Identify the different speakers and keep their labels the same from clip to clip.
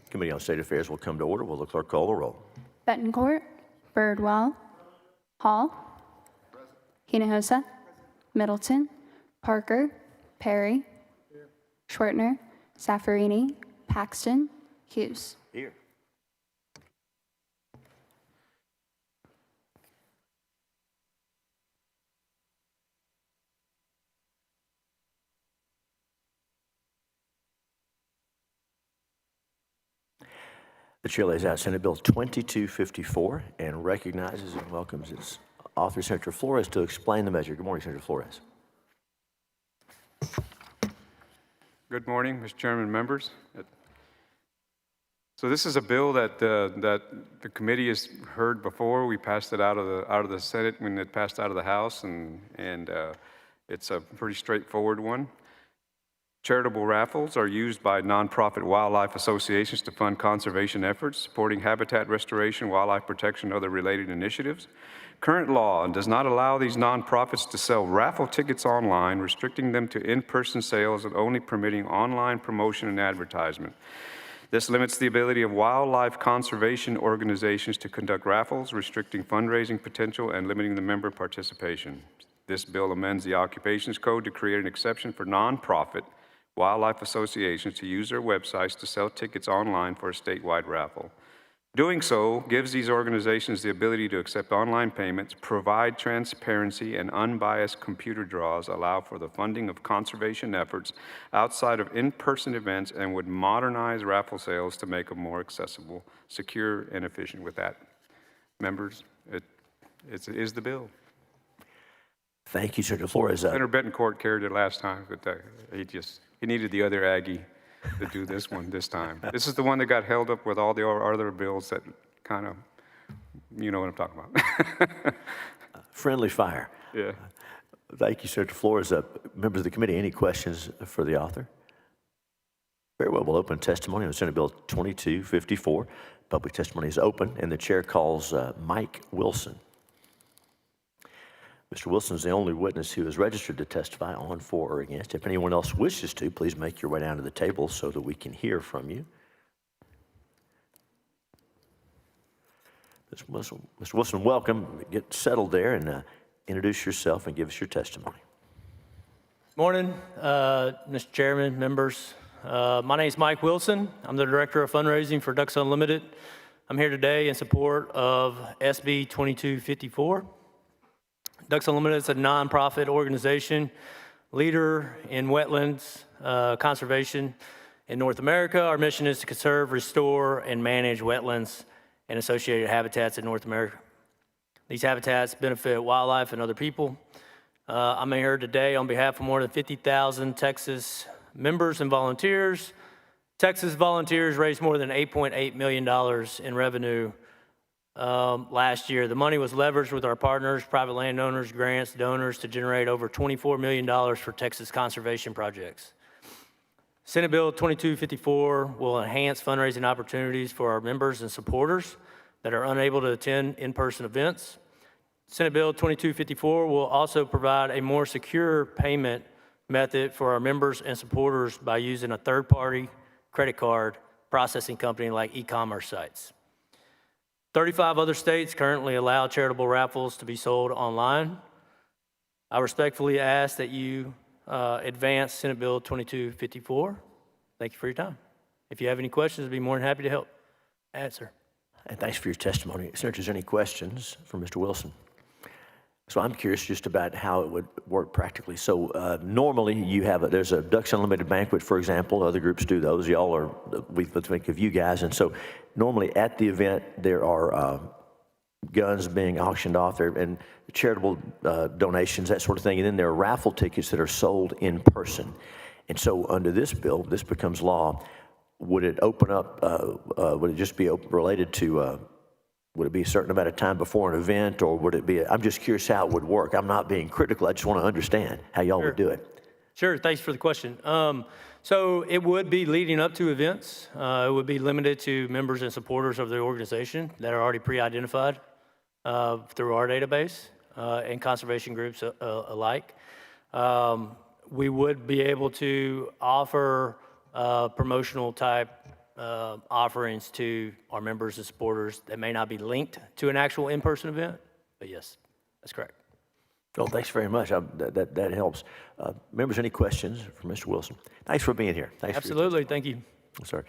Speaker 1: Committee on State Affairs will come to order. Will the clerk call the roll?
Speaker 2: Betancourt, Birdwell, Hall, Hinojosa, Middleton, Parker, Perry, Schwertner, Saffarini, Paxton, Hughes.
Speaker 1: Here. The chair lays out Senate Bill 2254 and recognizes and welcomes its author, Senator Flores, to explain the measure. Good morning, Senator Flores.
Speaker 3: Good morning, Mr. Chairman, members. So this is a bill that the committee has heard before. We passed it out of the Senate when it passed out of the House, and it's a pretty straightforward one. Charitable raffles are used by nonprofit wildlife associations to fund conservation efforts, supporting habitat restoration, wildlife protection, and other related initiatives. Current law does not allow these nonprofits to sell raffle tickets online, restricting them to in-person sales and only permitting online promotion and advertisement. This limits the ability of wildlife conservation organizations to conduct raffles, restricting fundraising potential and limiting the member participation. This bill amends the Occupations Code to create an exception for nonprofit wildlife associations to use their websites to sell tickets online for a statewide raffle. Doing so gives these organizations the ability to accept online payments, provide transparency and unbiased computer draws, allow for the funding of conservation efforts outside of in-person events, and would modernize raffle sales to make them more accessible, secure, and efficient. With that, members, it is the bill.
Speaker 1: Thank you, Senator Flores.
Speaker 3: Senator Betancourt carried it last time, but he needed the other Aggie to do this one this time. This is the one that got held up with all the other bills that kind of, you know what I'm talking about.
Speaker 1: Friendly fire.
Speaker 3: Yeah.
Speaker 1: Thank you, Senator Flores. Members of the committee, any questions for the author? Very well, we'll open testimony on Senate Bill 2254. Public testimony is open, and the chair calls Mike Wilson. Mr. Wilson is the only witness who is registered to testify on, for, or against. If anyone else wishes to, please make your way down to the table so that we can hear from you. Mr. Wilson, welcome. Get settled there and introduce yourself and give us your testimony.
Speaker 4: Morning, Mr. Chairman, members. My name is Mike Wilson. I'm the Director of Fundraising for Ducks Unlimited. I'm here today in support of SB 2254. Ducks Unlimited is a nonprofit organization, leader in wetlands conservation in North America. Our mission is to conserve, restore, and manage wetlands and associated habitats in North America. These habitats benefit wildlife and other people. I'm here today on behalf of more than 50,000 Texas members and volunteers. Texas volunteers raised more than $8.8 million in revenue last year. The money was leveraged with our partners, private landowners, grants, donors to generate over $24 million for Texas conservation projects. Senate Bill 2254 will enhance fundraising opportunities for our members and supporters that are unable to attend in-person events. Senate Bill 2254 will also provide a more secure payment method for our members and supporters by using a third-party credit card processing company like e-commerce sites. 35 other states currently allow charitable raffles to be sold online. I respectfully ask that you advance Senate Bill 2254. Thank you for your time. If you have any questions, I'd be more than happy to help answer.
Speaker 1: And thanks for your testimony. Senator, is there any questions for Mr. Wilson? So I'm curious just about how it would work practically. So normally you have there's a Ducks Unlimited banquet, for example. Other groups do those. Y'all are, we think of you guys. And so normally at the event there are guns being auctioned off there and charitable donations, that sort of thing. And then there are raffle tickets that are sold in person. And so under this bill, this becomes law. Would it open up, would it just be related to would it be a certain amount of time before an event, or would it be, I'm just curious how it would work. I'm not being critical. I just want to understand how y'all would do it.
Speaker 4: Sure, thanks for the question. So it would be leading up to events. It would be limited to members and supporters of the organization that are already pre-identified through our database and conservation groups alike. We would be able to offer promotional type offerings to our members and supporters that may not be linked to an actual in-person event. But yes, that's correct.
Speaker 1: Well, thanks very much. That helps. Members, any questions for Mr. Wilson? Thanks for being here. Thanks
Speaker 4: Absolutely, thank you.
Speaker 1: For your sorry.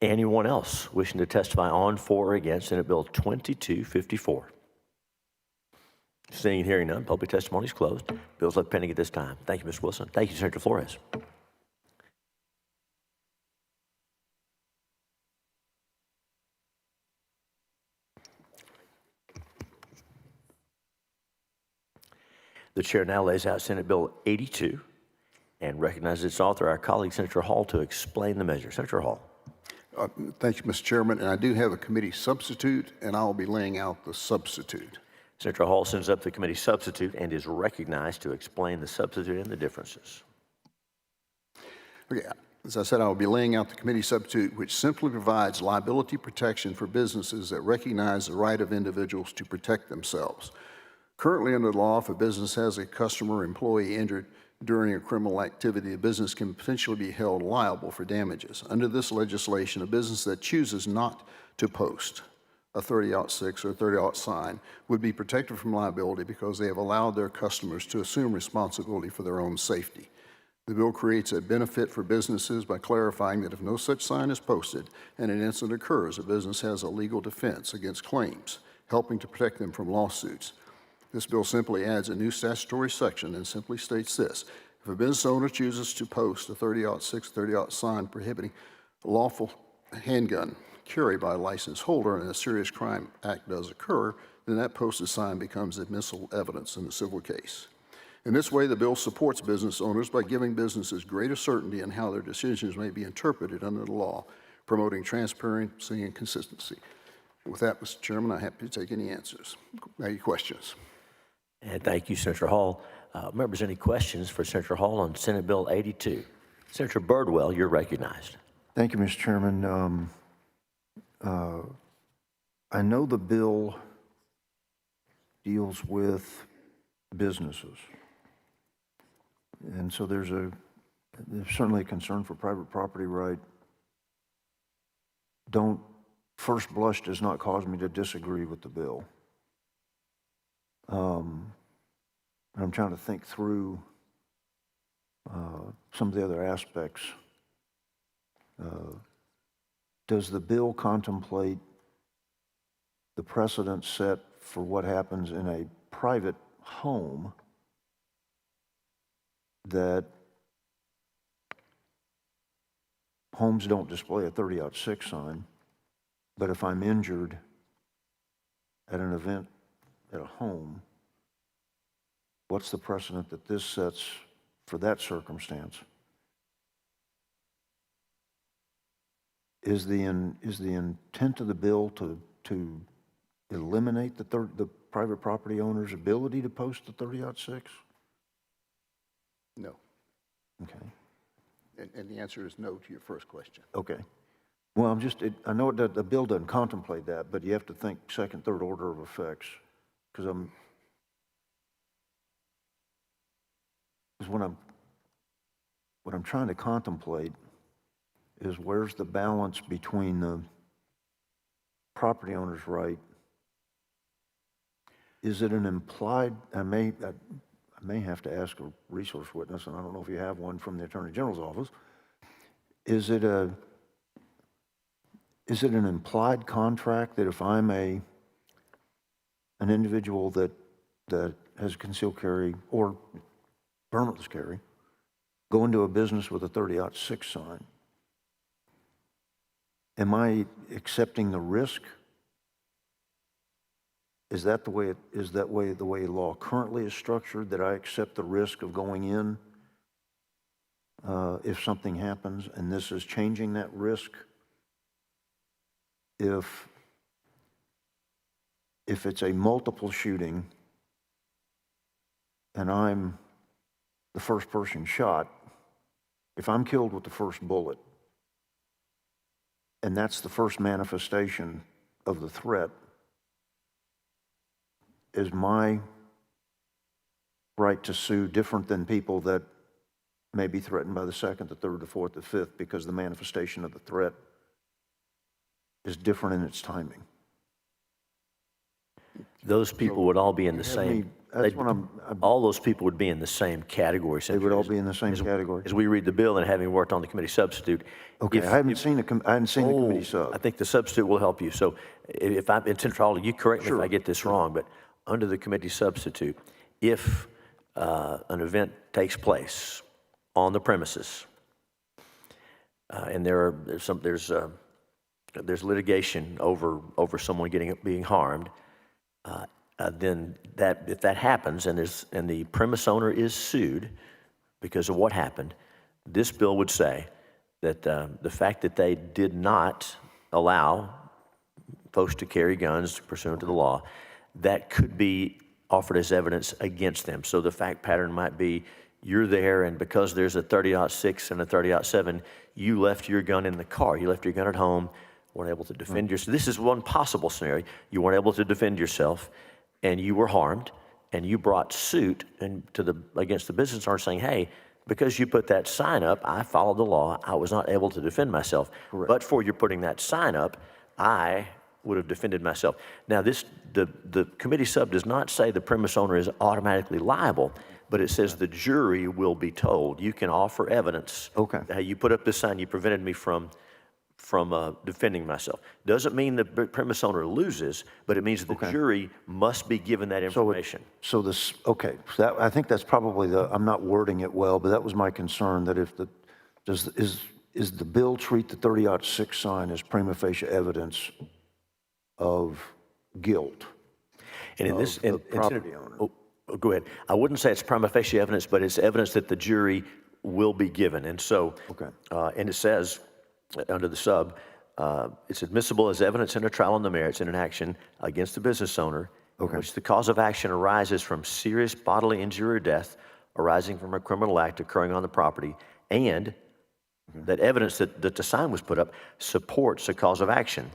Speaker 1: Anyone else wishing to testify on, for, or against Senate Bill 2254? Seeing and hearing none, public testimony is closed. Bills left pending at this time. Thank you, Mr. Wilson. Thank you, Senator Flores. The chair now lays out Senate Bill 82 and recognizes its author, our colleague, Senator Hall, to explain the measure. Senator Hall.
Speaker 5: Thank you, Mr. Chairman. And I do have a committee substitute, and I'll be laying out the substitute.
Speaker 1: Senator Hall sends up the committee substitute and is recognized to explain the substitute and the differences.
Speaker 5: Okay, as I said, I will be laying out the committee substitute, which simply provides liability protection for businesses that recognize the right of individuals to protect themselves. Currently, under the law, if a business has a customer or employee injured during a criminal activity, a business can potentially be held liable for damages. Under this legislation, a business that chooses not to post a 30-06 or 30 sign would be protected from liability because they have allowed their customers to assume responsibility for their own safety. The bill creates a benefit for businesses by clarifying that if no such sign is posted and an incident occurs, a business has a legal defense against claims, helping to protect them from lawsuits. This bill simply adds a new statutory section and simply states this: if a business owner chooses to post a 30-06, 30 sign prohibiting lawful handgun carry by a license holder and a serious crime act does occur, then that posted sign becomes admissible evidence in the civil case. In this way, the bill supports business owners by giving businesses greater certainty in how their decisions may be interpreted under the law, promoting transparency and consistency. With that, Mr. Chairman, I'm happy to take any answers, any questions.
Speaker 1: And thank you, Senator Hall. Members, any questions for Senator Hall on Senate Bill 82? Senator Birdwell, you're recognized.
Speaker 6: Thank you, Mr. Chairman. I know the bill deals with businesses, and so there's certainly a concern for private property right. First blush does not cause me to disagree with the bill. I'm trying to think through some of the other aspects. Does the bill contemplate the precedent set for what happens in a private home that homes don't display a 30-06 sign, but if I'm injured at an event at a home, what's the precedent that this sets for that circumstance? Is the intent of the bill to eliminate the private property owner's ability to post the 30-06?
Speaker 5: No.
Speaker 6: Okay.
Speaker 5: And the answer is no to your first question.
Speaker 6: Okay. Well, I know the bill doesn't contemplate that, but you have to think second, third order of effects, because what I'm trying to contemplate is where's the balance between the property owner's right? Is it an implied? I may have to ask a resource witness, and I don't know if you have one from the Attorney General's office. Is it an implied contract that if I'm an individual that has concealed carry or permitless carry, go into a business with a 30-06 sign, am I accepting the risk? Is that the way the way law currently is structured, that I accept the risk of going in if something happens, and this is changing that risk? If it's a multiple shooting and I'm the first person shot, if I'm killed with the first bullet, and that's the first manifestation of the threat, is my right to sue different than people that may be threatened by the second, the third, the fourth, the fifth, because the manifestation of the threat is different in its timing.
Speaker 1: Those people would all be in the
Speaker 6: Have me-
Speaker 1: same,
Speaker 6: That's
Speaker 1: they'd-
Speaker 6: what I'm,
Speaker 1: all those people would be in the same category.
Speaker 6: they would all be in the same
Speaker 1: As-
Speaker 6: category?
Speaker 1: As we read the bill and having worked on the committee substitute.
Speaker 6: Okay,
Speaker 1: if-
Speaker 6: I haven't seen the committee
Speaker 1: I
Speaker 6: sub.
Speaker 1: think the substitute will help you. So if I'm, in Central Hall, you correct me if I get this wrong, but under the committee substitute, if an event takes place on the premises, and there's litigation over someone being harmed, then if that happens and the premise owner is sued because of what happened, this bill would say that the fact that they did not allow folks to carry guns pursuant to the law, that could be offered as evidence against them. So the fact pattern might be you're there, and because there's a 30-06 and a 30-07, you left your gun in the car. You left your gun at home, weren't able to defend yourself. This is one possible scenario. You weren't able to defend yourself, and you were harmed, and you brought suit against the business owner saying, hey, because you put that sign up, I followed the law. I was not able to defend myself.
Speaker 6: Correct.
Speaker 1: But for you putting that sign up, I would have defended myself. Now, the committee sub does not say the premise owner is automatically liable, but it says the jury will be told. You can offer evidence.
Speaker 6: Okay.
Speaker 1: Hey, you put up this sign, you prevented me from defending myself. Doesn't mean the premise owner loses, but it means the jury must be given that information.
Speaker 6: So this, okay, so that, I think that's probably I'm not wording it well, but that was my concern, that if is the bill treat the 30-06 sign as prima facie evidence of guilt?
Speaker 1: And in this,
Speaker 6: the property owner.
Speaker 1: Go ahead. I wouldn't say it's prima facie evidence, but it's evidence that the jury will be given. And so, and it says under the sub, it's admissible as evidence in a trial on the merits in an action against the business owner in which the cause of action arises from serious bodily injury or death arising from a criminal act occurring on the property, and that evidence that the sign was put up supports a cause of action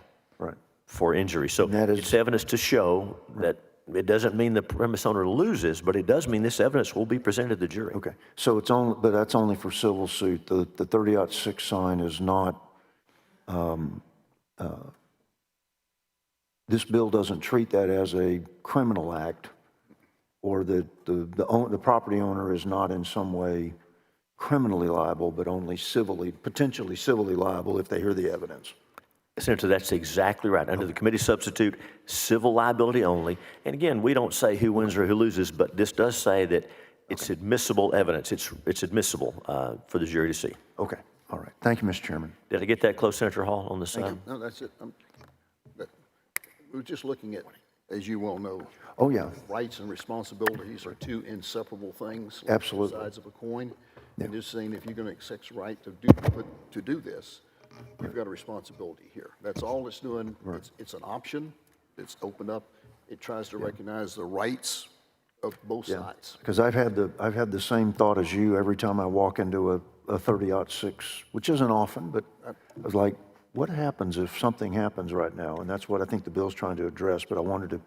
Speaker 1: for injury. So it's evidence to show that it doesn't mean the premise owner loses, but it does mean this evidence will be presented to the jury.
Speaker 6: Okay, so it's only, but that's only for civil suit. The 30-06 sign is not, this bill doesn't treat that as a criminal act, or the property owner is not in some way criminally liable, but only potentially civilly liable if they hear the evidence.
Speaker 1: Senator, that's exactly right. Under the committee substitute, civil liability only. And again, we don't say who wins or who loses, but this does say that it's admissible evidence. It's admissible for the jury to see.
Speaker 6: Okay, all right. Thank you, Mr. Chairman.
Speaker 1: Did I get that close, Senator Hall, on the side?
Speaker 5: No, that's it. We're just looking at, as you well know,
Speaker 6: Oh, yeah.
Speaker 5: rights and responsibilities are two inseparable things. like
Speaker 6: Absolutely.
Speaker 5: Sides of a coin.
Speaker 6: Yeah.
Speaker 5: And just saying, if you're going to accept the right to do this, you've got a responsibility here. That's all it's doing. It's an option. It's opened up. It tries to recognize the rights of both sides.
Speaker 6: Because I've had the same thought as you every time I walk into a 30-06, which isn't often, but I was like, what happens if something happens right now? And that's what I think the bill's trying to address. But I wanted to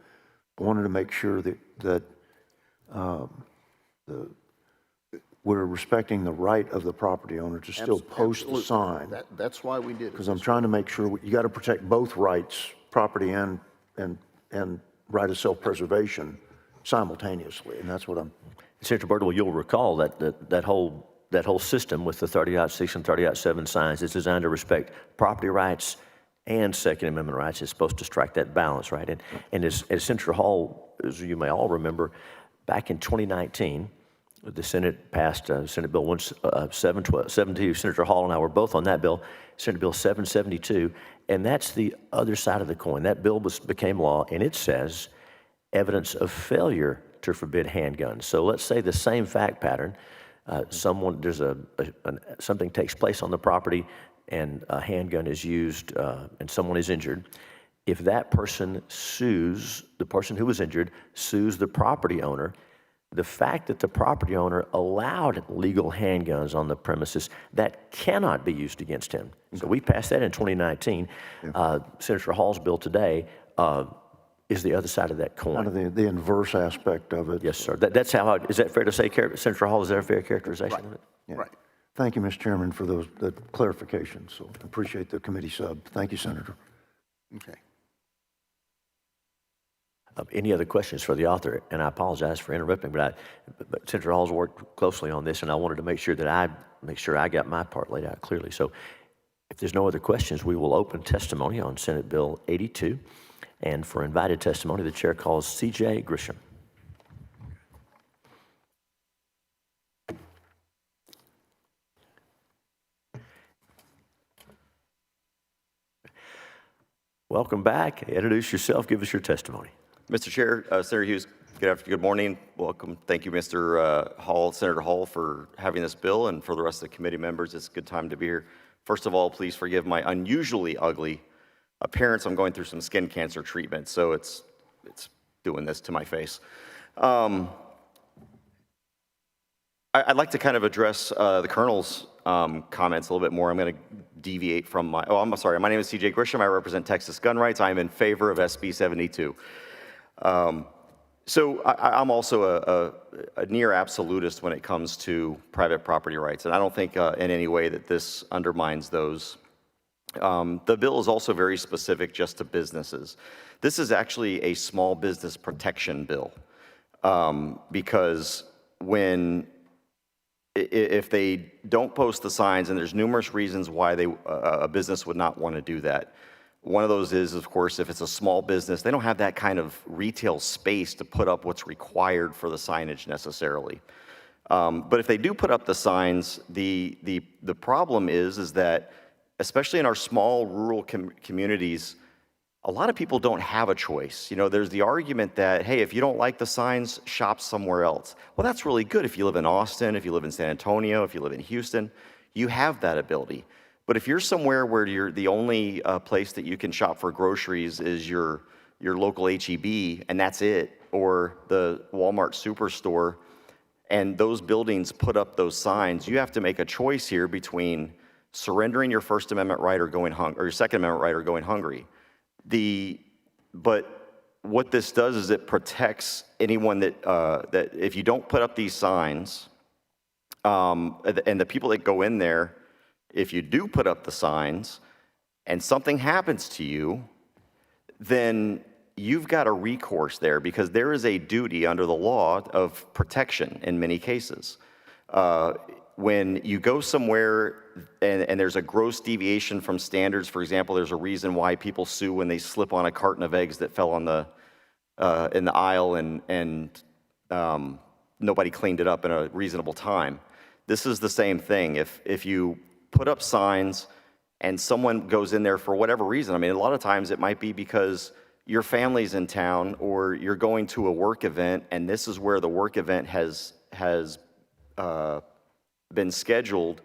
Speaker 6: make sure that we're respecting the right of the property owner to still post the
Speaker 5: Absolutely.
Speaker 6: sign.
Speaker 5: That's why we did it.
Speaker 6: Because I'm trying to make sure, you got to protect both rights, property and right of self-preservation simultaneously, and that's what I'm.
Speaker 1: Senator Birdwell, you'll recall that whole system with the 30-06 and 30-07 signs is designed to respect property rights and Second Amendment rights. It's supposed to strike that balance, right? And as Senator Hall, as you may all remember, back in 2019, the Senate passed Senate Bill 772. Senator Hall and I were both on that bill, Senate Bill 772, and that's the other side of the coin. That bill became law, and it says evidence of failure to forbid handguns. So let's say the same fact pattern, something takes place on the property, and a handgun is used, and someone is injured. If that person sues, the person who was injured sues the property owner, the fact that the property owner allowed legal handguns on the premises, that cannot be used against him. So we passed that in 2019. Senator Hall's bill today is the other side of that coin.
Speaker 6: Kind of the inverse aspect of it.
Speaker 1: Yes, sir. That's how is that fair to say, Senator Hall? Is that a fair characterization of it?
Speaker 6: Yeah.
Speaker 5: Right.
Speaker 6: Thank you, Mr. Chairman, for the clarification. So I appreciate the committee sub. Thank you, Senator.
Speaker 5: Okay.
Speaker 1: Any other questions for the author? And I apologize for interrupting, but Senator Hall's worked closely on this, and I wanted to make sure that I got my part laid out clearly. So if there's no other questions, we will open testimony on Senate Bill 82. And for invited testimony, the chair calls C.J. Grisham. Welcome back. Introduce yourself. Give us your testimony.
Speaker 7: Mr. Chair, Senator Hughes, good morning. Welcome. Thank you, Mr. Hall, Senator Hall, for having this bill, and for the rest of the committee members. It's a good time to be here. First of all, please forgive my unusually ugly appearance. I'm going through some skin cancer treatment, so it's doing this to my face. I'd like to kind of address the Colonel's comments a little bit more. I'm going to deviate from my, I'm sorry. My name is C.J. Grisham. I represent Texas Gun Rights. I am in favor of SB 72. So I'm also a near absolutist when it comes to private property rights, and I don't think in any way that this undermines those. The bill is also very specific just to businesses. This is actually a small business protection bill, because if they don't post the signs, and there's numerous reasons why a business would not want to do that. One of those is, of course, if it's a small business, they don't have that kind of retail space to put up what's required for the signage necessarily. But if they do put up the signs, the problem is that, especially in our small rural communities, a lot of people don't have a choice. You know, there's the argument that, hey, if you don't like the signs, shop somewhere else. Well, that's really good if you live in Austin, if you live in San Antonio, if you live in Houston, you have that ability. But if you're somewhere where the only place that you can shop for groceries is your local H-E-B, and that's it, or the Walmart superstore, and those buildings put up those signs, you have to make a choice here between surrendering your First Amendment right or your Second Amendment right or going hungry. But what this does is it protects anyone that if you don't put up these signs, and the people that go in there, if you do put up the signs and something happens to you, then you've got a recourse there, because there is a duty under the law of protection in many cases. When you go somewhere and there's a gross deviation from standards, for example, there's a reason why people sue when they slip on a carton of eggs that fell on in the aisle and nobody cleaned it up in a reasonable time. This is the same thing. If you put up signs and someone goes in there for whatever reason, I mean, a lot of times it might be because your family's in town or you're going to a work event, and this is where the work event has been scheduled,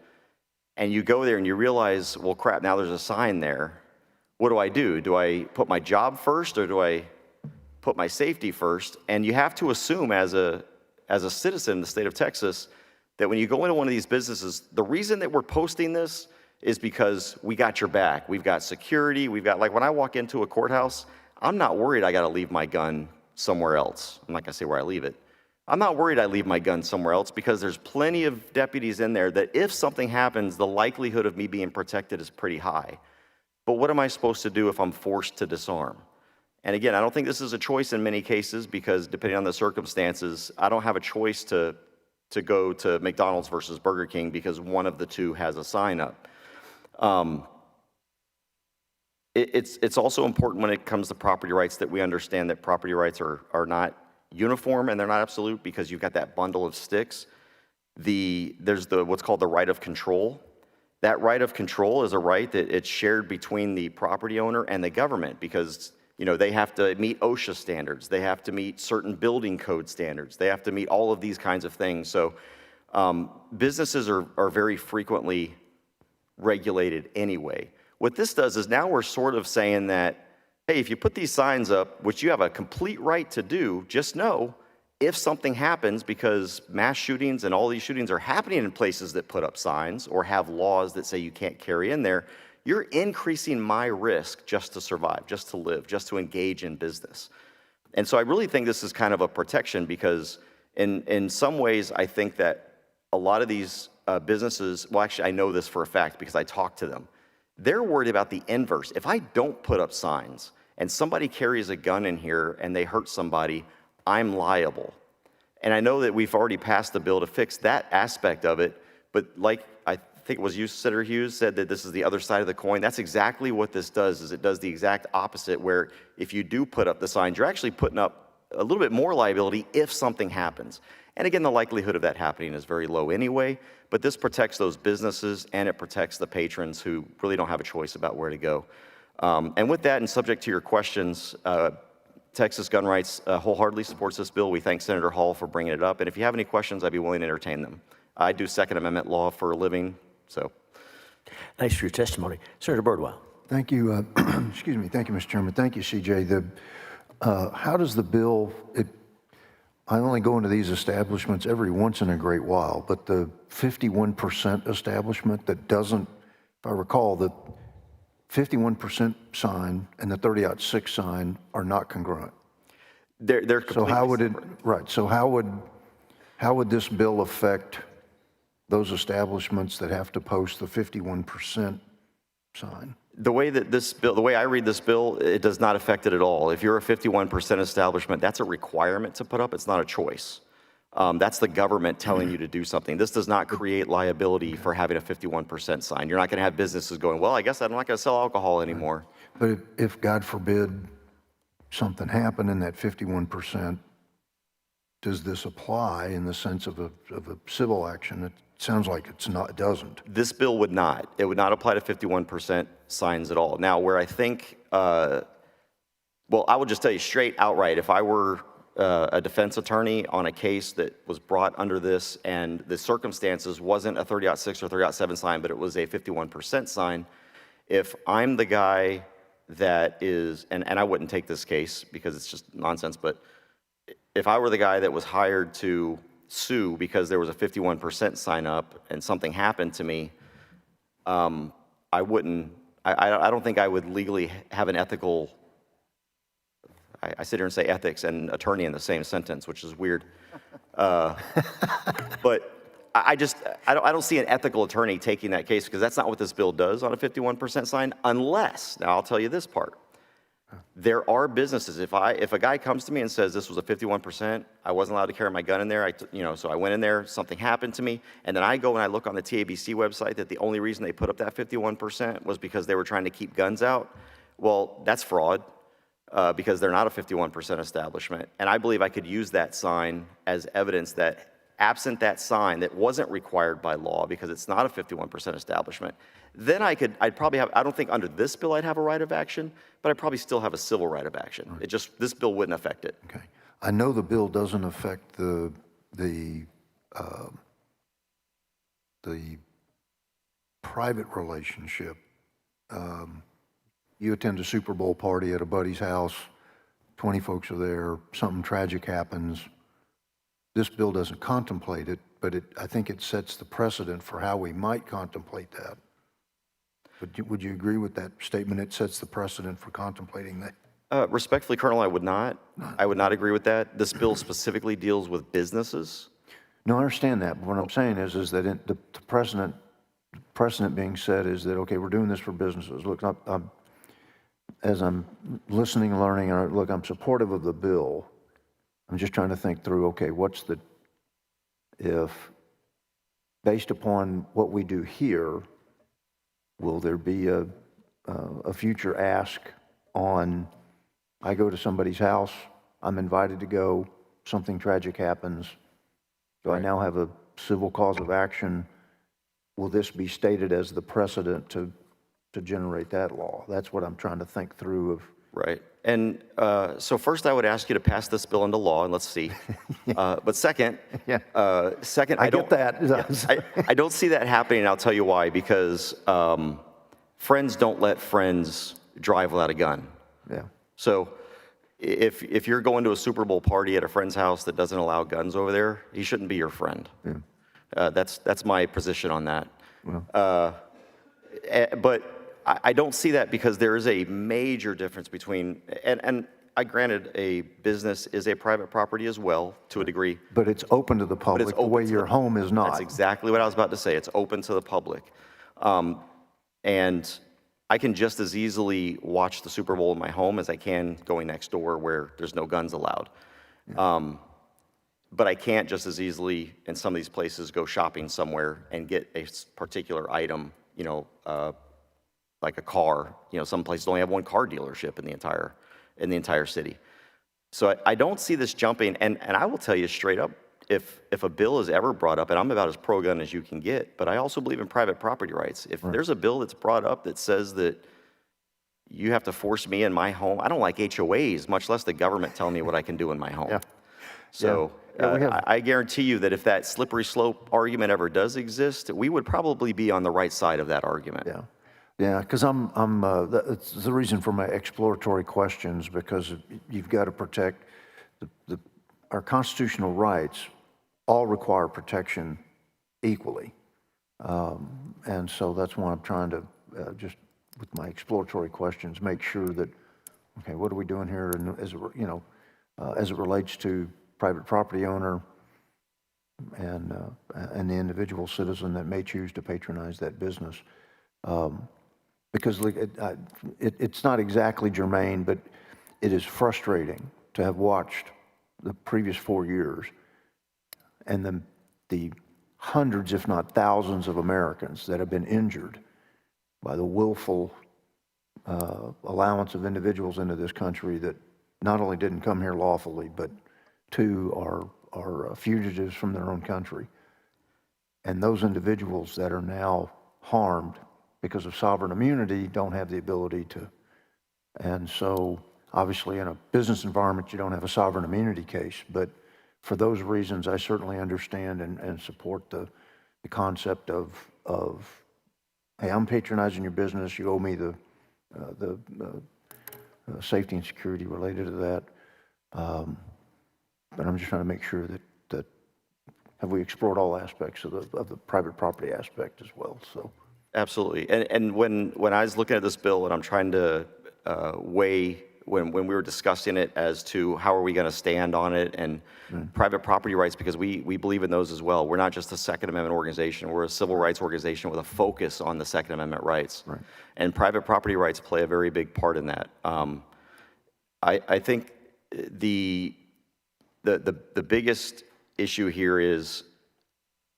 Speaker 7: and you go there and you realize, well, crap, now there's a sign there. What do I do? Do I put my job first, or do I put my safety first? And you have to assume as a citizen in the state of Texas that when you go into one of these businesses, the reason that we're posting this is because we got your back. We've got security. We've got, like, when I walk into a courthouse, I'm not worried I got to leave my gun somewhere else. I'm not going to say where I leave it. I'm not worried I leave my gun somewhere else, because there's plenty of deputies in there that if something happens, the likelihood of me being protected is pretty high. But what am I supposed to do if I'm forced to disarm? And again, I don't think this is a choice in many cases, because depending on the circumstances, I don't have a choice to go to McDonald's versus Burger King because one of the two has a sign up. It's also important when it comes to property rights that we understand that property rights are not uniform and they're not absolute, because you've got that bundle of sticks. There's what's called the right of control. That right of control is a right that it's shared between the property owner and the government, because they have to meet OSHA standards. They have to meet certain building code standards. They have to meet all of these kinds of things. So businesses are very frequently regulated anyway. What this does is now we're sort of saying that, hey, if you put these signs up, which you have a complete right to do, just know if something happens, because mass shootings and all these shootings are happening in places that put up signs or have laws that say you can't carry in there, you're increasing my risk just to survive, just to live, just to engage in business. And so I really think this is kind of a protection, because in some ways I think that a lot of these businesses, well, actually I know this for a fact because I talk to them. They're worried about the inverse. If I don't put up signs and somebody carries a gun in here and they hurt somebody, I'm liable. And I know that we've already passed the bill to fix that aspect of it, but like I think it was you, Senator Hughes, said that this is the other side of the coin. That's exactly what this does, is it does the exact opposite, where if you do put up the signs, you're actually putting up a little bit more liability if something happens. And again, the likelihood of that happening is very low anyway, but this protects those businesses and it protects the patrons who really don't have a choice about where to go. And with that, and subject to your questions, Texas Gun Rights wholeheartedly supports this bill. We thank Senator Hall for bringing it up. And if you have any questions, I'd be willing to entertain them. I do Second Amendment law for a living, so.
Speaker 1: Thanks for your testimony. Senator Birdwell.
Speaker 6: Thank you. Excuse me. Thank you, Mr. Chairman. Thank you, CJ. How does the bill, I only go into these establishments every once in a great while, but the 51% establishment that doesn't, if I recall, the 51% sign and the 30-06 sign are not congruent.
Speaker 7: They're
Speaker 6: So
Speaker 7: completely
Speaker 6: how would it,
Speaker 7: separate.
Speaker 6: right, so how would this bill affect those establishments that have to post the 51% sign?
Speaker 7: The way that this bill, the way I read this bill, it does not affect it at all. If you're a 51% establishment, that's a requirement to put up. It's not a choice. That's the government telling you to do something. This does not create liability for having a 51% sign. You're not going to have businesses going, well, I guess I'm not going to sell alcohol anymore.
Speaker 6: But if, God forbid, something happened in that 51%, does this apply in the sense of a civil action? It sounds like it's not, it doesn't.
Speaker 7: This bill would not. It would not apply to 51% signs at all. Now, where I think, well, I would just tell you straight outright, if I were a defense attorney on a case that was brought under this and the circumstances wasn't a 30-06 or 30-07 sign, but it was a 51% sign, if I'm the guy that is, and I wouldn't take this case because it's just nonsense, but if I were the guy that was hired to sue because there was a 51% sign up and something happened to me, I wouldn't, I don't think I would legally have an ethical, I sit here and say ethics and attorney in the same sentence, which is weird. But I don't see an ethical attorney taking that case because that's not what this bill does on a 51% sign, unless, now I'll tell you this part. There are businesses, if a guy comes to me and says this was a 51%, I wasn't allowed to carry my gun in there, so I went in there, something happened to me, and then I go and I look on the TABC website that the only reason they put up that 51% was because they were trying to keep guns out, well, that's fraud because they're not a 51% establishment. And I believe I could use that sign as evidence that absent that sign that wasn't required by law because it's not a 51% establishment, then I'd probably have, I don't think under this bill I'd have a right of action, but I'd probably still have a civil right of action. It just, this bill wouldn't affect it.
Speaker 6: Okay. I know the bill doesn't affect the private relationship. You attend a Super Bowl party at a buddy's house, 20 folks are there, something tragic happens. This bill doesn't contemplate it, but I think it sets the precedent for how we might contemplate that. Would you agree with that statement? It sets the precedent for contemplating that?
Speaker 7: Respectfully, Colonel, I would not. I would not agree with that. This bill specifically deals with businesses.
Speaker 6: No, I understand that, but what I'm saying is that the precedent being set is that, okay, we're doing this for businesses. Look, as I'm listening and learning, look, I'm supportive of the bill. I'm just trying to think through, okay, if based upon what we do here, will there be a future ask on, I go to somebody's house, I'm invited to go, something tragic happens, do I now have a civil cause of action? Will this be stated as the precedent to generate that law? That's what I'm trying to think through of.
Speaker 7: Right. And so first I would ask you to pass this bill into law and let's see. But second,
Speaker 6: I
Speaker 7: don't,
Speaker 6: get that.
Speaker 7: I don't see that happening, and I'll tell you why. Because friends don't let friends drive without a gun.
Speaker 6: Yeah.
Speaker 7: So if you're going to a Super Bowl party at a friend's house that doesn't allow guns over there, he shouldn't be your friend. Yeah. That's my position on that. Well. But I don't see that because there is a major difference between, and I granted a business is a private property as well, to a degree.
Speaker 6: But it's open to the public, the way your home is not.
Speaker 7: That's exactly what I was about to say. It's open to the public. And I can just as easily watch the Super Bowl in my home as I can going next door where there's no guns allowed. But I can't just as easily in some of these places go shopping somewhere and get a particular item, you know, like a car. You know, some places only have one car dealership in the entire city. So I don't see this jumping, and I will tell you straight up, if a bill is ever brought up, and I'm about as pro-gun as you can get, but I also believe in private property rights. If there's a bill that's brought up that says that you have to force me in my home, I don't like HOAs, much less the government telling me what I can do in my home.
Speaker 6: Yeah.
Speaker 7: So I guarantee you that if that slippery slope argument ever does exist, we would probably be on the right side of that argument.
Speaker 6: Yeah, yeah, because that's the reason for my exploratory questions, because you've got to protect our constitutional rights all require protection equally. And so that's why I'm trying to just, with my exploratory questions, make sure that, okay, what are we doing here? And as it relates to private property owner and the individual citizen that may choose to patronize that business. Because it's not exactly germane, but it is frustrating to have watched the previous 4 years and the hundreds, if not thousands, of Americans that have been injured by the willful allowance of individuals into this country that not only didn't come here lawfully, but two are fugitives from their own country. And those individuals that are now harmed because of sovereign immunity don't have the ability to. And so obviously in a business environment, you don't have a sovereign immunity case, but for those reasons, I certainly understand and support the concept of, hey, I'm patronizing your business, you owe me the safety and security related to that. But I'm just trying to make sure that have we explored all aspects of the private property aspect as well, so.
Speaker 7: Absolutely. And when I was looking at this bill and I'm trying to weigh, when we were discussing it as to how are we going to stand on it and private property rights, because we believe in those as well. We're not just a Second Amendment organization. We're a civil rights organization with a focus on the Second Amendment rights. Right. And private property rights play a very big part in that. I think the biggest issue here is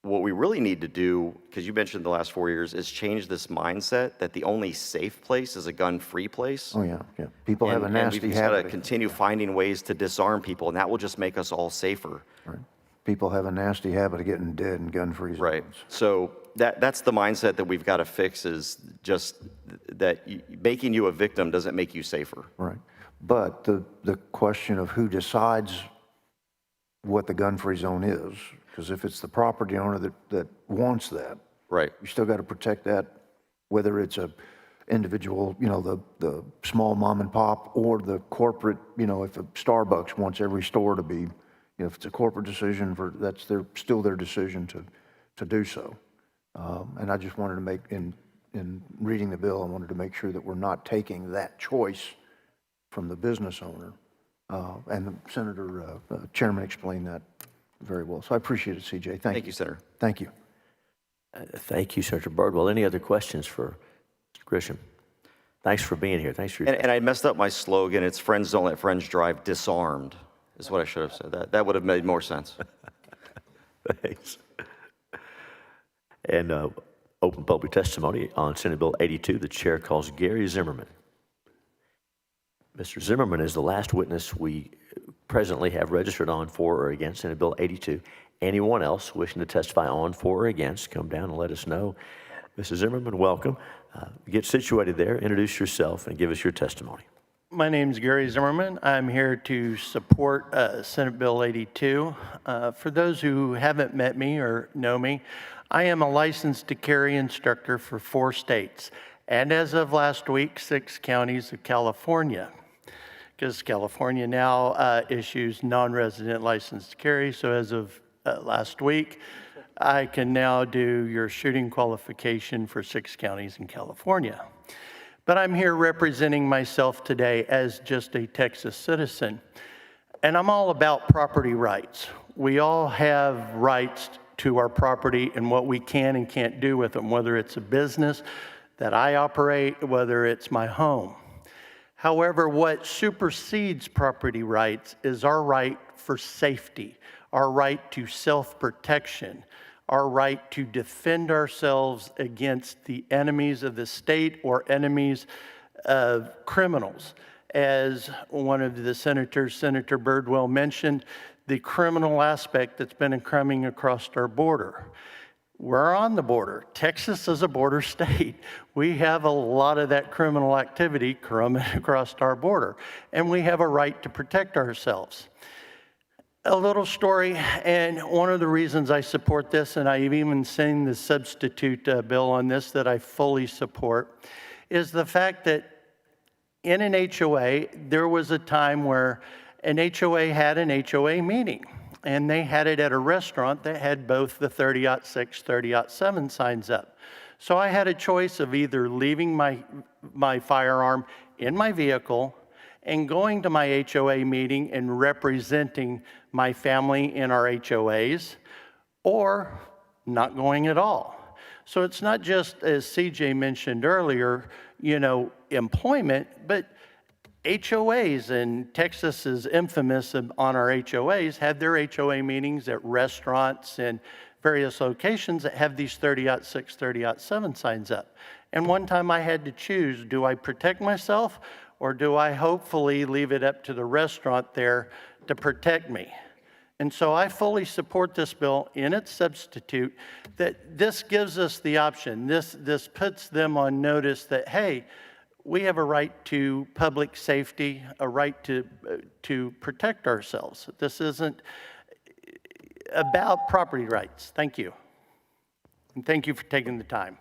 Speaker 7: what we really need to do, because you mentioned the last 4 years, is change this mindset that the only safe place is a gun-free place.
Speaker 6: Oh, yeah, yeah. People have a nasty
Speaker 7: we've got
Speaker 6: habit.
Speaker 7: to continue finding ways to disarm people, and that will just make us all safer.
Speaker 6: Right. People have a nasty habit of getting dead in gun-free zones.
Speaker 7: Right. So that's the mindset that we've got to fix, is just that making you a victim doesn't make you safer.
Speaker 6: Right. But the question of who decides what the gun-free zone is, because if it's the property owner that wants that,
Speaker 7: right,
Speaker 6: you still got to protect that, whether it's a individual, the small mom and pop, or the corporate, if a Starbucks wants every store to be, if it's a corporate decision, that's still their decision to do so. And I just wanted to make, in reading the bill, I wanted to make sure that we're not taking that choice from the business owner. And the Chairman explained that very well. So I appreciate it, CJ.
Speaker 7: Thank you, Senator.
Speaker 6: Thank you.
Speaker 1: Thank you, Senator Birdwell. Any other questions for Mr. Grisham? Thanks for being here. Thanks for your
Speaker 7: And I messed up my slogan. It's friends don't let friends drive, disarmed, is what I should have said. That would have made more sense.
Speaker 1: Thanks. And open public testimony on Senate Bill 82. The chair calls Gary Zimmerman. Mr. Zimmerman is the last witness we presently have registered on for or against Senate Bill 82. Anyone else wishing to testify on, for, or against, come down and let us know. Mr. Zimmerman, welcome. Get situated there, introduce yourself, and give us your testimony.
Speaker 8: My name is Gary Zimmerman. I'm here to support Senate Bill 82. For those who haven't met me or know me, I am a licensed to carry instructor for 4 states, and as of last week, 6 counties of California, because California now issues non-resident license to carry. So as of last week, I can now do your shooting qualification for 6 counties in California. But I'm here representing myself today as just a Texas citizen. And I'm all about property rights. We all have rights to our property and what we can and can't do with them, whether it's a business that I operate, whether it's my home. However, what supersedes property rights is our right for safety, our right to self-protection, our right to defend ourselves against the enemies of the state or enemies of criminals. As one of the senators, Senator Birdwell, mentioned, the criminal aspect that's been coming across our border. We're on the border. Texas is a border state. We have a lot of that criminal activity coming across our border, and we have a right to protect ourselves. A little story, and one of the reasons I support this, and I've even seen the substitute bill on this that I fully support, is the fact that in an HOA, there was a time where an HOA had an HOA meeting, and they had it at a restaurant that had both the 30-06, 30-07 signs up. So I had a choice of either leaving my firearm in my vehicle and going to my HOA meeting and representing my family in our HOAs, or not going at all. So it's not just, as CJ mentioned earlier, employment, but HOAs, and Texas is infamous on our HOAs, have their HOA meetings at restaurants and various locations that have these 30-06, 30-07 signs up. And one time I had to choose, do I protect myself or do I hopefully leave it up to the restaurant there to protect me? And so I fully support this bill in its substitute, that this gives us the option. This puts them on notice that, hey, we have a right to public safety, a right to protect ourselves. This isn't about property rights. Thank you. And thank you for taking the time.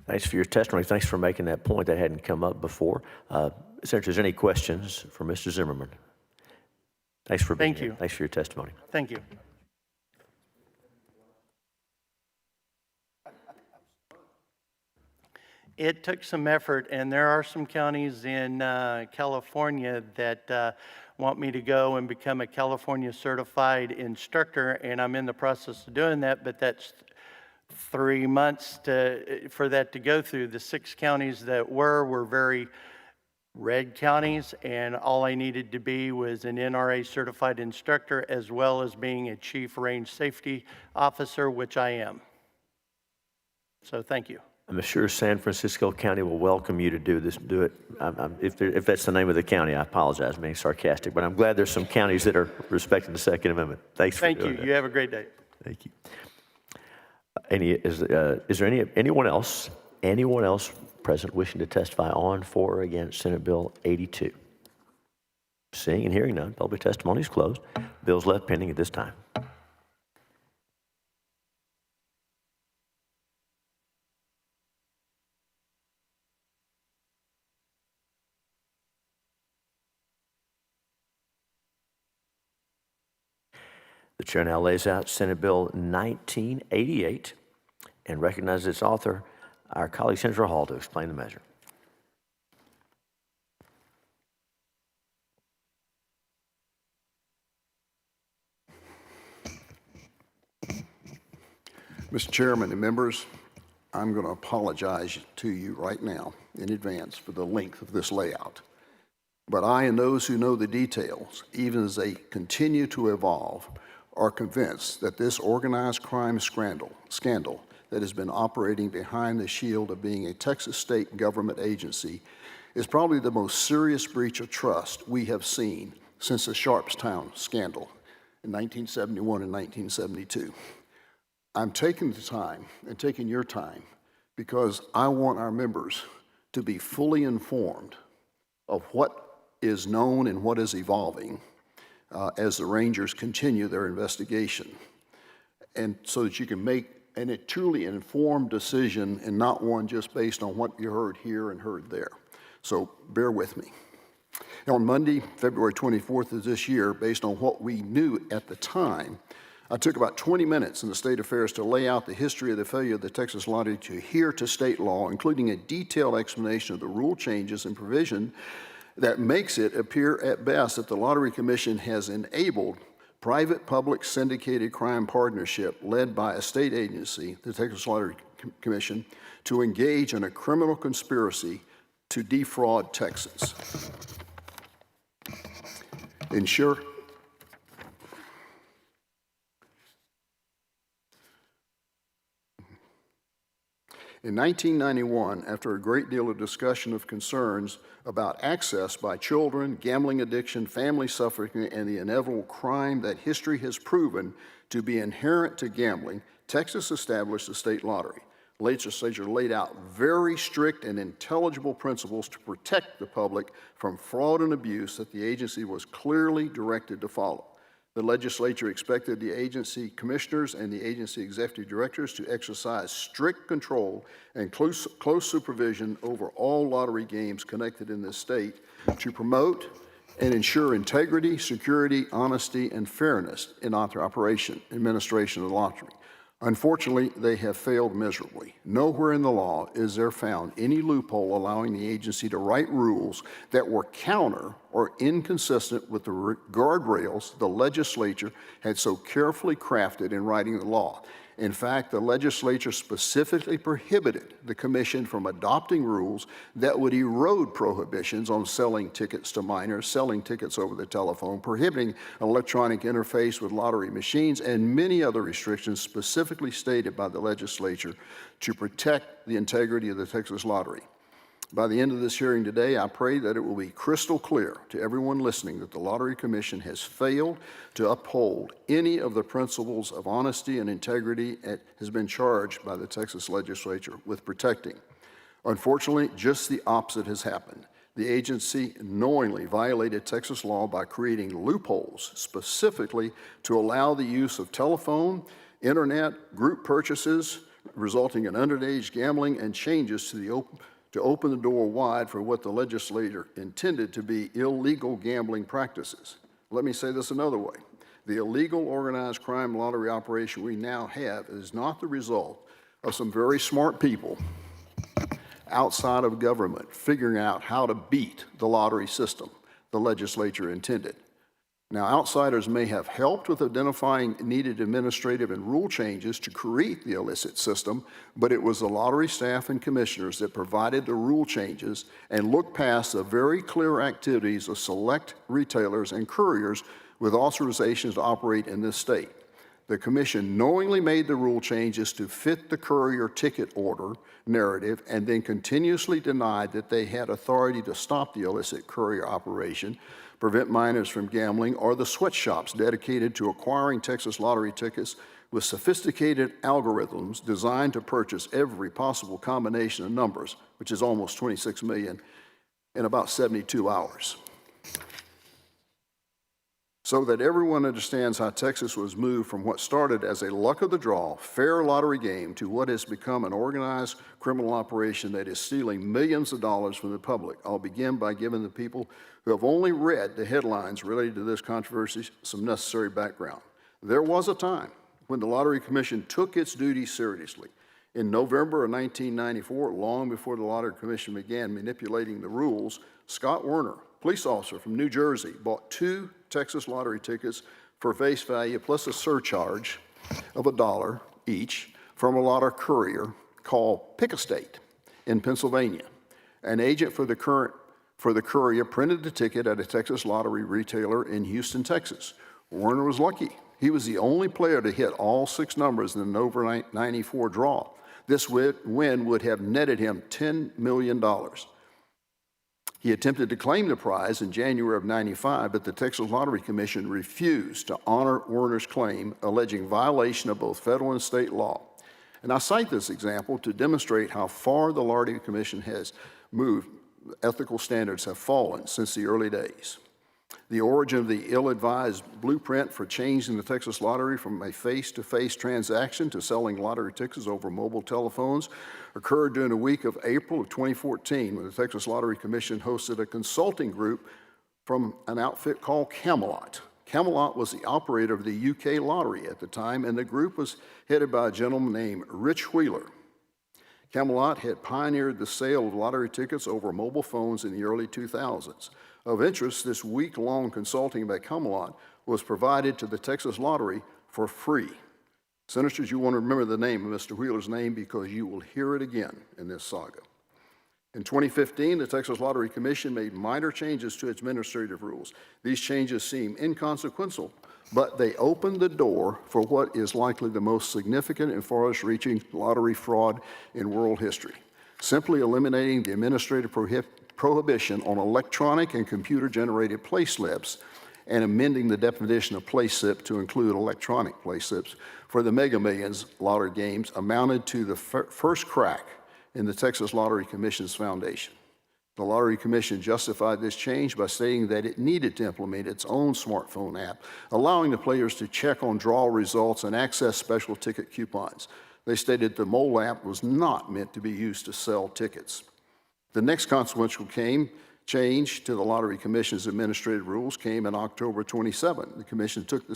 Speaker 1: Thanks for your testimony. Thanks for making that point. That hadn't come up before. Senators, any questions for Mr. Zimmerman? Thanks for being here.
Speaker 8: Thank you.
Speaker 1: Thanks for your testimony.
Speaker 8: Thank you. It took some effort, and there are some counties in California that want me to go and become a California certified instructor, and I'm in the process of doing that, but that's 3 months for that to go through. The 6 counties that were very red counties, and all I needed to be was an NRA certified instructor as well as being a chief range safety officer, which I am. So thank you.
Speaker 1: I'm sure San Francisco County will welcome you to do it. If that's the name of the county, I apologize, I'm being sarcastic, but I'm glad there's some counties that are respecting the Second Amendment. Thanks for doing that.
Speaker 8: Thank you. You have a great day.
Speaker 1: Thank you. Is there anyone else present wishing to testify on, for, or against Senate Bill 82? Seeing and hearing none, public testimony is closed. Bill's left pending at this time. The chair now lays out Senate Bill 1988 and recognizes its author, our colleague Senator Hall, to explain the measure.
Speaker 5: Mr. Chairman and members, I'm going to apologize to you right now in advance for the length of this layout. But I and those who know the details, even as they continue to evolve, are convinced that this organized crime scandal that has been operating behind the shield of being a Texas state government agency is probably the most serious breach of trust we have seen since the Sharpstown scandal in 1971 and 1972. I'm taking the time and taking your time because I want our members to be fully informed of what is known and what is evolving as the Rangers continue their investigation, and so that you can make a truly informed decision and not one just based on what you heard here and heard there. So bear with me. On Monday, February 24th of this year, based on what we knew at the time, I took about 20 minutes in the state affairs to lay out the history of the failure of the Texas Lottery to adhere to state law, including a detailed explanation of the rule changes and provision that makes it appear at best that the Lottery Commission has enabled private-public syndicated crime partnership led by a state agency, the Texas Lottery Commission to engage in a criminal conspiracy to defraud Texans. Ensure In 1991, after a great deal of discussion of concerns about access by children, gambling addiction, family suffering, and the inevitable crime that history has proven to be inherent to gambling, Texas established the state lottery. The legislature laid out very strict and intelligible principles to protect the public from fraud and abuse that the agency was clearly directed to follow. The legislature expected the agency commissioners and the agency executive directors to exercise strict control and close supervision over all lottery games connected in this state to promote and ensure integrity, security, honesty, and fairness in administration of the lottery. Unfortunately, they have failed miserably. Nowhere in the law is there found any loophole allowing the agency to write rules that were counter or inconsistent with the guardrails the legislature had so carefully crafted in writing the law. In fact, the legislature specifically prohibited the commission from adopting rules that would erode prohibitions on selling tickets to minors, selling tickets over the telephone, prohibiting electronic interface with lottery machines, and many other restrictions specifically stated by the legislature to protect the integrity of the Texas lottery. By the end of this hearing today, I pray that it will be crystal clear to everyone listening that the Lottery Commission has failed to uphold any of the principles of honesty and integrity it has been charged by the Texas legislature with protecting. Unfortunately, just the opposite has happened. The agency knowingly violated Texas law by creating loopholes specifically to allow the use of telephone, internet, group purchases, resulting in underage gambling and changes to open the door wide for what the legislature intended to be illegal gambling practices. Let me say this another way. The illegal organized crime lottery operation we now have is not the result of some very smart people outside of government figuring out how to beat the lottery system the legislature intended. Now, outsiders may have helped with identifying needed administrative and rule changes to create the illicit system, but it was the lottery staff and commissioners that provided the rule changes and looked past the very clear activities of select retailers and couriers with authorizations to operate in this state. The commission knowingly made the rule changes to fit the courier ticket order narrative and then continuously denied that they had authority to stop the illicit courier operation, prevent minors from gambling, or the sweatshops dedicated to acquiring Texas lottery tickets with sophisticated algorithms designed to purchase every possible combination of numbers, which is almost 26 million, in about 72 hours. So that everyone understands how Texas was moved from what started as a luck of the draw, fair lottery game to what has become an organized criminal operation that is stealing millions of dollars from the public. I'll begin by giving the people who have only read the headlines related to this controversy some necessary background. There was a time when the Lottery Commission took its duties seriously. In November of 1994, long before the Lottery Commission began manipulating the rules, Scott Werner, police officer from New Jersey, bought 2 Texas lottery tickets for face value plus a surcharge of $1 each from a lottery courier called Pick a State in Pennsylvania. An agent for the courier printed the ticket at a Texas lottery retailer in Houston, Texas. Werner was lucky. He was the only player to hit all 6 numbers in an over 94 draw. This win would have netted him $10 million. He attempted to claim the prize in January of '95, but the Texas Lottery Commission refused to honor Werner's claim, alleging violation of both federal and state law. And I cite this example to demonstrate how far the Lottery Commission has moved. Ethical standards have fallen since the early days. The origin of the ill-advised blueprint for changing the Texas Lottery from a face-to-face transaction to selling lottery tickets over mobile telephones occurred during the week of April of 2014 when the Texas Lottery Commission hosted a consulting group from an outfit called Camelot. Camelot was the operator of the UK lottery at the time, and the group was headed by a gentleman named Rich Wheeler. Camelot had pioneered the sale of lottery tickets over mobile phones in the early 2000s. Of interest, this week-long consulting by Camelot was provided to the Texas Lottery for free. Senators, you want to remember the name of Mr. Wheeler's name because you will hear it again in this saga. In 2015, the Texas Lottery Commission made minor changes to its administrative rules. These changes seem inconsequential, but they opened the door for what is likely the most significant and farthest-reaching lottery fraud in world history, simply eliminating the administrative prohibition on electronic and computer-generated play slips and amending the definition of play slip to include electronic play slips for the Mega Millions lottery games amounted to the first crack in the Texas Lottery Commission's foundation. The Lottery Commission justified this change by stating that it needed to implement its own smartphone app, allowing the players to check on draw results and access special ticket coupons. They stated the mole app was not meant to be used to sell tickets. The next consequential change to the Lottery Commission's administrative rules came in October 27. The Commission took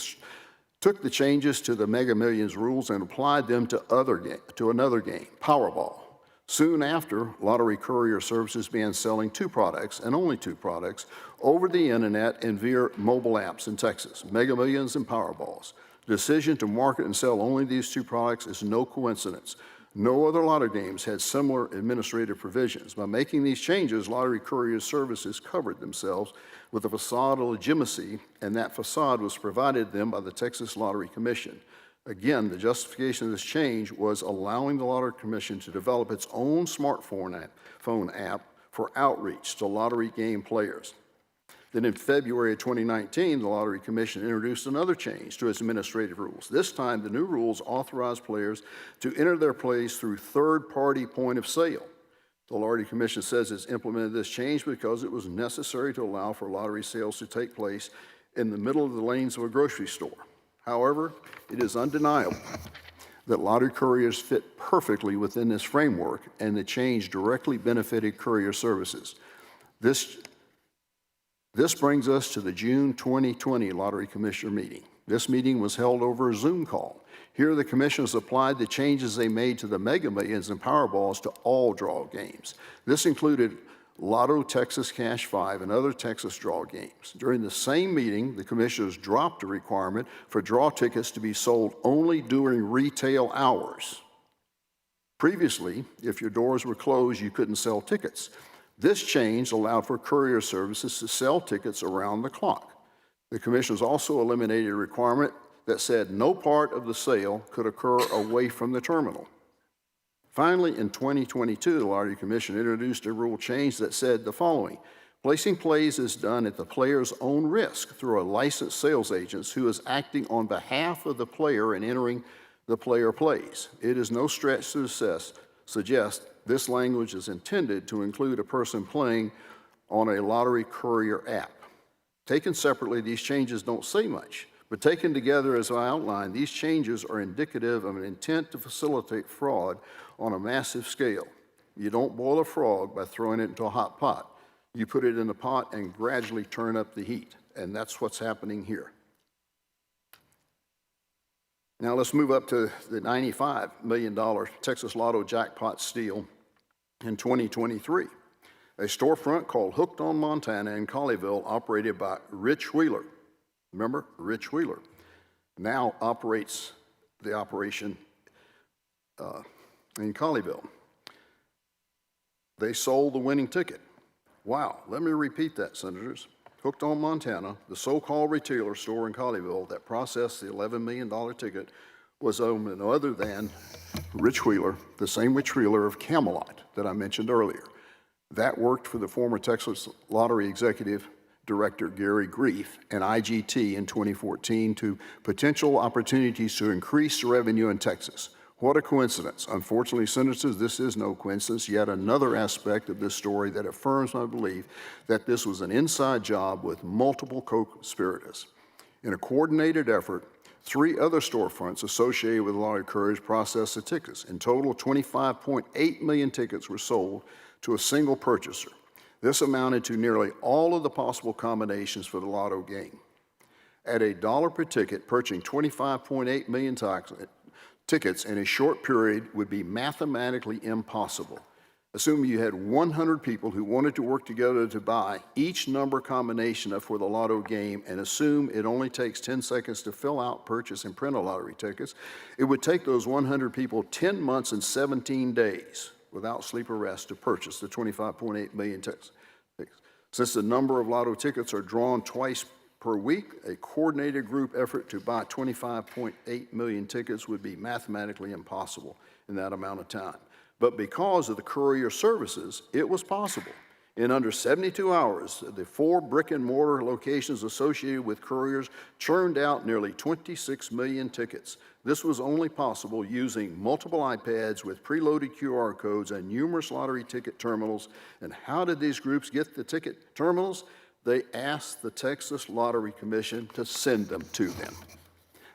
Speaker 5: the changes to the Mega Millions rules and applied them to another game, Powerball. Soon after, Lottery Courier Services began selling two products, and only two products, over the internet and via mobile apps in Texas, Mega Millions and Powerballs. The decision to market and sell only these two products is no coincidence. No other lottery games had similar administrative provisions. By making these changes, Lottery Courier Services covered themselves with a facade of legitimacy, and that facade was provided them by the Texas Lottery Commission. Again, the justification of this change was allowing the Lottery Commission to develop its own smartphone app for outreach to lottery game players. Then in February of 2019, the Lottery Commission introduced another change to its administrative rules. This time, the new rules authorized players to enter their plays through third-party point of sale. The Lottery Commission says it's implemented this change because it was necessary to allow for lottery sales to take place in the middle of the lanes of a grocery store. However, it is undeniable that lottery couriers fit perfectly within this framework, and the change directly benefited courier services. This brings us to the June 2020 Lottery Commissioner meeting. This meeting was held over a Zoom call. Here, the commissioners applied the changes they made to the Mega Millions and Powerballs to all draw games. This included Lotto Texas Cash 5 and other Texas draw games. During the same meeting, the commissioners dropped a requirement for draw tickets to be sold only during retail hours. Previously, if your doors were closed, you couldn't sell tickets. This change allowed for courier services to sell tickets around the clock. The commissioners also eliminated a requirement that said no part of the sale could occur away from the terminal. Finally, in 2022, the Lottery Commission introduced a rule change that said the following: placing plays is done at the player's own risk through a licensed sales agent who is acting on behalf of the player and entering the player plays. It is no stretch to suggest this language is intended to include a person playing on a Lottery Courier app. Taken separately, these changes don't say much, but taken together as I outlined, these changes are indicative of an intent to facilitate fraud on a massive scale. You don't boil a frog by throwing it into a hot pot. You put it in the pot and gradually turn up the heat, and that's what's happening here. Now let's move up to the $95 million Texas Lotto jackpot steal in 2023. A storefront called Hooked on Montana in Colleyville, operated by Rich Wheeler. Remember, Rich Wheeler now operates the operation in Colleyville. They sold the winning ticket. Wow, let me repeat that, Senators. Hooked on Montana, the so-called retailer store in Colleyville that processed the $11 million ticket, was owned by no other than Rich Wheeler, the same Rich Wheeler of Camelot that I mentioned earlier. That worked for the former Texas Lottery Executive Director Gary Grief and IGT in 2014 to potential opportunities to increase revenue in Texas. What a coincidence. Unfortunately, Senators, this is no coincidence. Yet another aspect of this story that affirms my belief that this was an inside job with multiple co-conspirators. In a coordinated effort, 3 other storefronts associated with Lottery Couriers processed the tickets. In total, 25.8 million tickets were sold to a single purchaser. This amounted to nearly all of the possible combinations for the Lotto game. At $1 per ticket, purchasing 25.8 million tickets in a short period would be mathematically impossible. Assume you had 100 people who wanted to work together to buy each number combination for the lotto game, and assume it only takes 10 seconds to fill out, purchase, and print a lottery tickets. It would take those 100 people 10 months and 17 days without sleep or rest to purchase the 25.8 million tickets. Since the number of lotto tickets are drawn twice per week, a coordinated group effort to buy 25.8 million tickets would be mathematically impossible in that amount of time. But because of the courier services, it was possible. In under 72 hours, the 4 brick-and-mortar locations associated with couriers churned out nearly 26 million tickets. This was only possible using multiple iPads with preloaded QR codes and numerous lottery ticket terminals. And how did these groups get the ticket terminals? They asked the Texas Lottery Commission to send them to them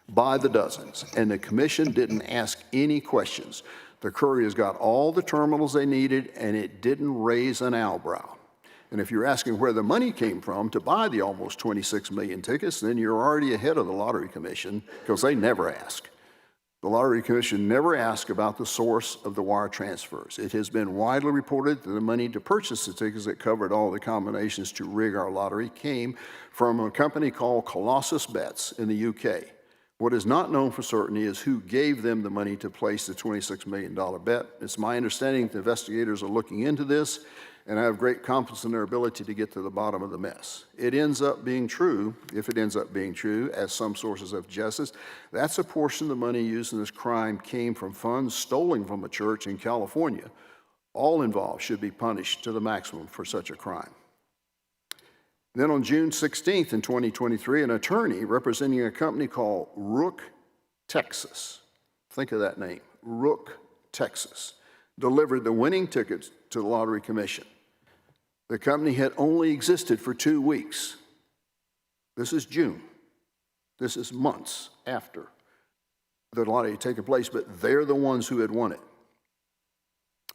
Speaker 5: by the dozens, and the commission didn't ask any questions. The couriers got all the terminals they needed, and it didn't raise an eyebrow. And if you're asking where the money came from to buy the almost 26 million tickets, then you're already ahead of the Lottery Commission, because they never ask. The Lottery Commission never asked about the source of the wire transfers. It has been widely reported that the money to purchase the tickets that covered all the combinations to rig our lottery came from a company called Colossus Bets in the UK. What is not known for certainty is who gave them the money to place the $26 million bet. It's my understanding that investigators are looking into this, and I have great confidence in their ability to get to the bottom of the mess. It ends up being true, if it ends up being true, as some sources have suggested, that's a portion of the money used in this crime came from funds stolen from a church in California. All involved should be punished to the maximum for such a crime. Then on June 16th in 2023, an attorney representing a company called Rook, Texas, think of that name, Rook, Texas, delivered the winning tickets to the Lottery Commission. The company had only existed for 2 weeks. This is June. This is months after the lottery had taken place, but they're the ones who had won it.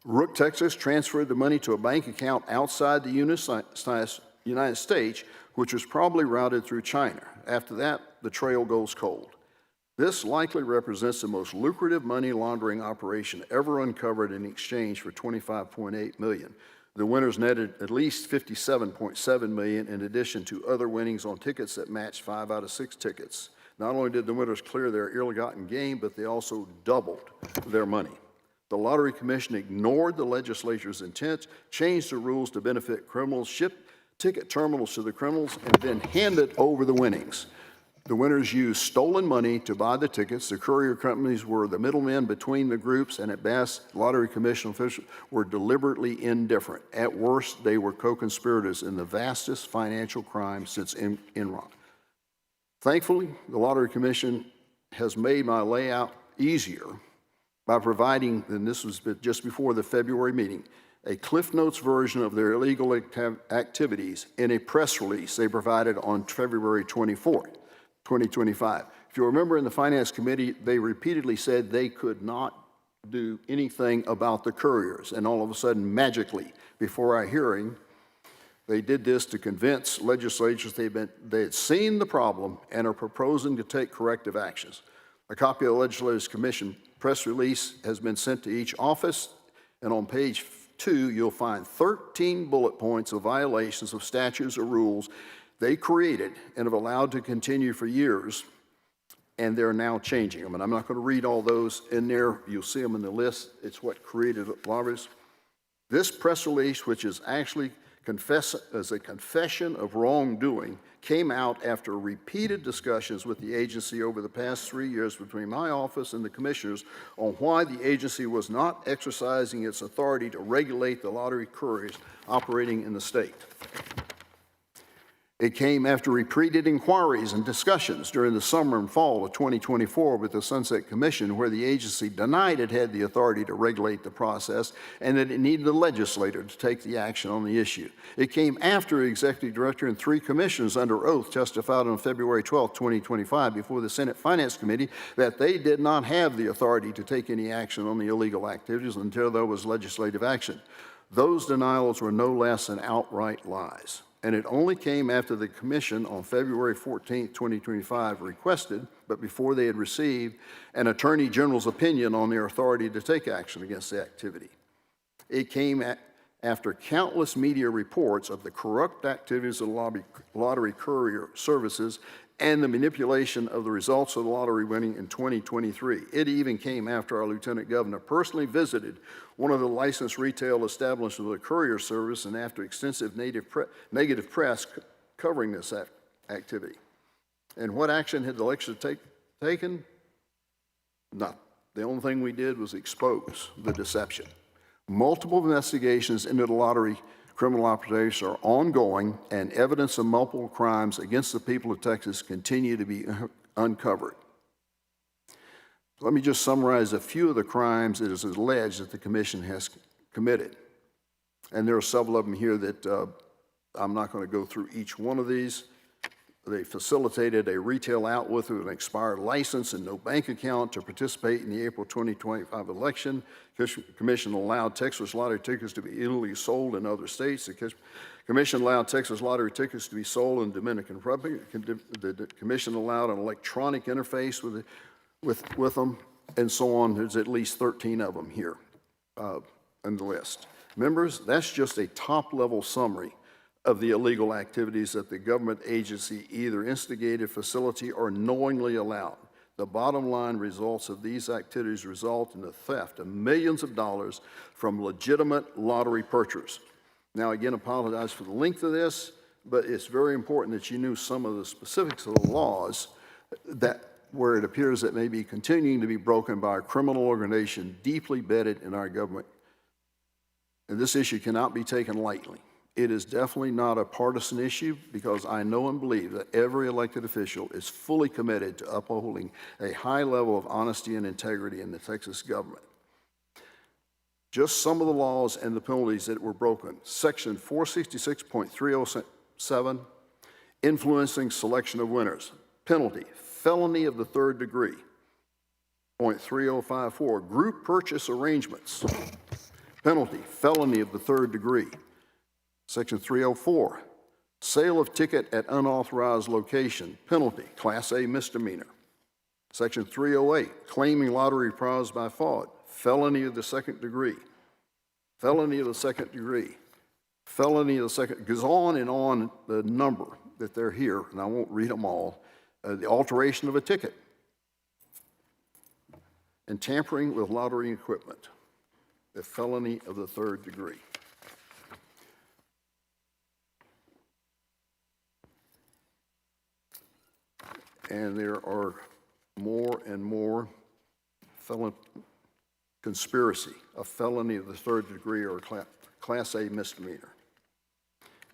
Speaker 5: Rook, Texas transferred the money to a bank account outside the United States, which was probably routed through China. After that, the trail goes cold. This likely represents the most lucrative money laundering operation ever uncovered in exchange for $25.8 million. The winners netted at least $57.7 million in addition to other winnings on tickets that matched 5 out of 6 tickets. Not only did the winners clear their ill-gotten gain, but they also doubled their money. The Lottery Commission ignored the legislature's intent, changed the rules to benefit criminals, shipped ticket terminals to the criminals, and then handed over the winnings. The winners used stolen money to buy the tickets. The courier companies were the middlemen between the groups, and at best, Lottery Commission officials were deliberately indifferent. At worst, they were co-conspirators in the vastest financial crime since Enron. Thankfully, the Lottery Commission has made my layout easier by providing, and this was just before the February meeting, a Cliff Notes version of their illegal activities in a press release they provided on February 24th. 2025. If you remember in the Finance Committee, they repeatedly said they could not do anything about the couriers, and all of a sudden, magically, before our hearing, they did this to convince legislatures they had seen the problem and are proposing to take corrective actions. A copy of the Legislators Commission press release has been sent to each office, and on page 2, you'll find 13 bullet points of violations of statutes or rules they created and have allowed to continue for years, and they're now changing them. And I'm not going to read all those in there. You'll see them in the list. It's what created lobbies. This press release, which is actually as a confession of wrongdoing, came out after repeated discussions with the agency over the past 3 years between my office and the commissioners on why the agency was not exercising its authority to regulate the lottery couriers operating in the state. It came after repeated inquiries and discussions during the summer and fall of 2024 with the Sunset Commission, where the agency denied it had the authority to regulate the process and that it needed the legislator to take the action on the issue. It came after the executive director and 3 commissioners under oath testified on February 12, 2025 before the Senate Finance Committee that they did not have the authority to take any action on the illegal activities until there was legislative action. Those denials were no less than outright lies. And it only came after the commission on February 14, 2025 requested, but before they had received, an attorney general's opinion on their authority to take action against the activity. It came after countless media reports of the corrupt activities of lottery courier services and the manipulation of the results of the lottery winning in 2023. It even came after our Lieutenant Governor personally visited one of the licensed retail establishments of the courier service and after extensive negative press covering this activity. And what action had the legislature taken? None. The only thing we did was expose the deception. Multiple investigations into the lottery criminal operations are ongoing, and evidence of multiple crimes against the people of Texas continue to be uncovered. Let me just summarize a few of the crimes it is alleged that the commission has committed. And there are several of them here that I'm not going to go through each one of these. They facilitated a retail outlet with an expired license and no bank account to participate in the April 2025 election. The commission allowed Texas lottery tickets to be illegally sold in other states. The commission allowed Texas lottery tickets to be sold in the Dominican Republic. The commission allowed an electronic interface with them, and so on. There's at least 13 of them here in the list. Members, that's just a top-level summary of the illegal activities that the government agency either instigated, facilitated, or knowingly allowed. The bottom line results of these activities result in the theft of millions of dollars from legitimate lottery purchasers. Now, again, apologize for the length of this, but it's very important that you knew some of the specifics of the laws that where it appears that may be continuing to be broken by a criminal organization deeply embedded in our government. And this issue cannot be taken lightly. It is definitely not a partisan issue because I know and believe that every elected official is fully committed to upholding a high level of honesty and integrity in the Texas government. Just some of the laws and the penalties that were broken. Section 466.307, influencing selection of winners. Penalty, felony of the third degree. .3054, group purchase arrangements. Penalty, felony of the third degree. Section 304, sale of ticket at unauthorized location, penalty, Class A misdemeanor. Section 308, claiming lottery prize by fraud, felony of the second degree. Felony of the second degree. Felony of the second, goes on and on the number that they're here, and I won't read them all. The alteration of a ticket. And tampering with lottery equipment, the felony of the third degree. And there are more and more conspiracy, a felony of the third degree or Class A misdemeanor.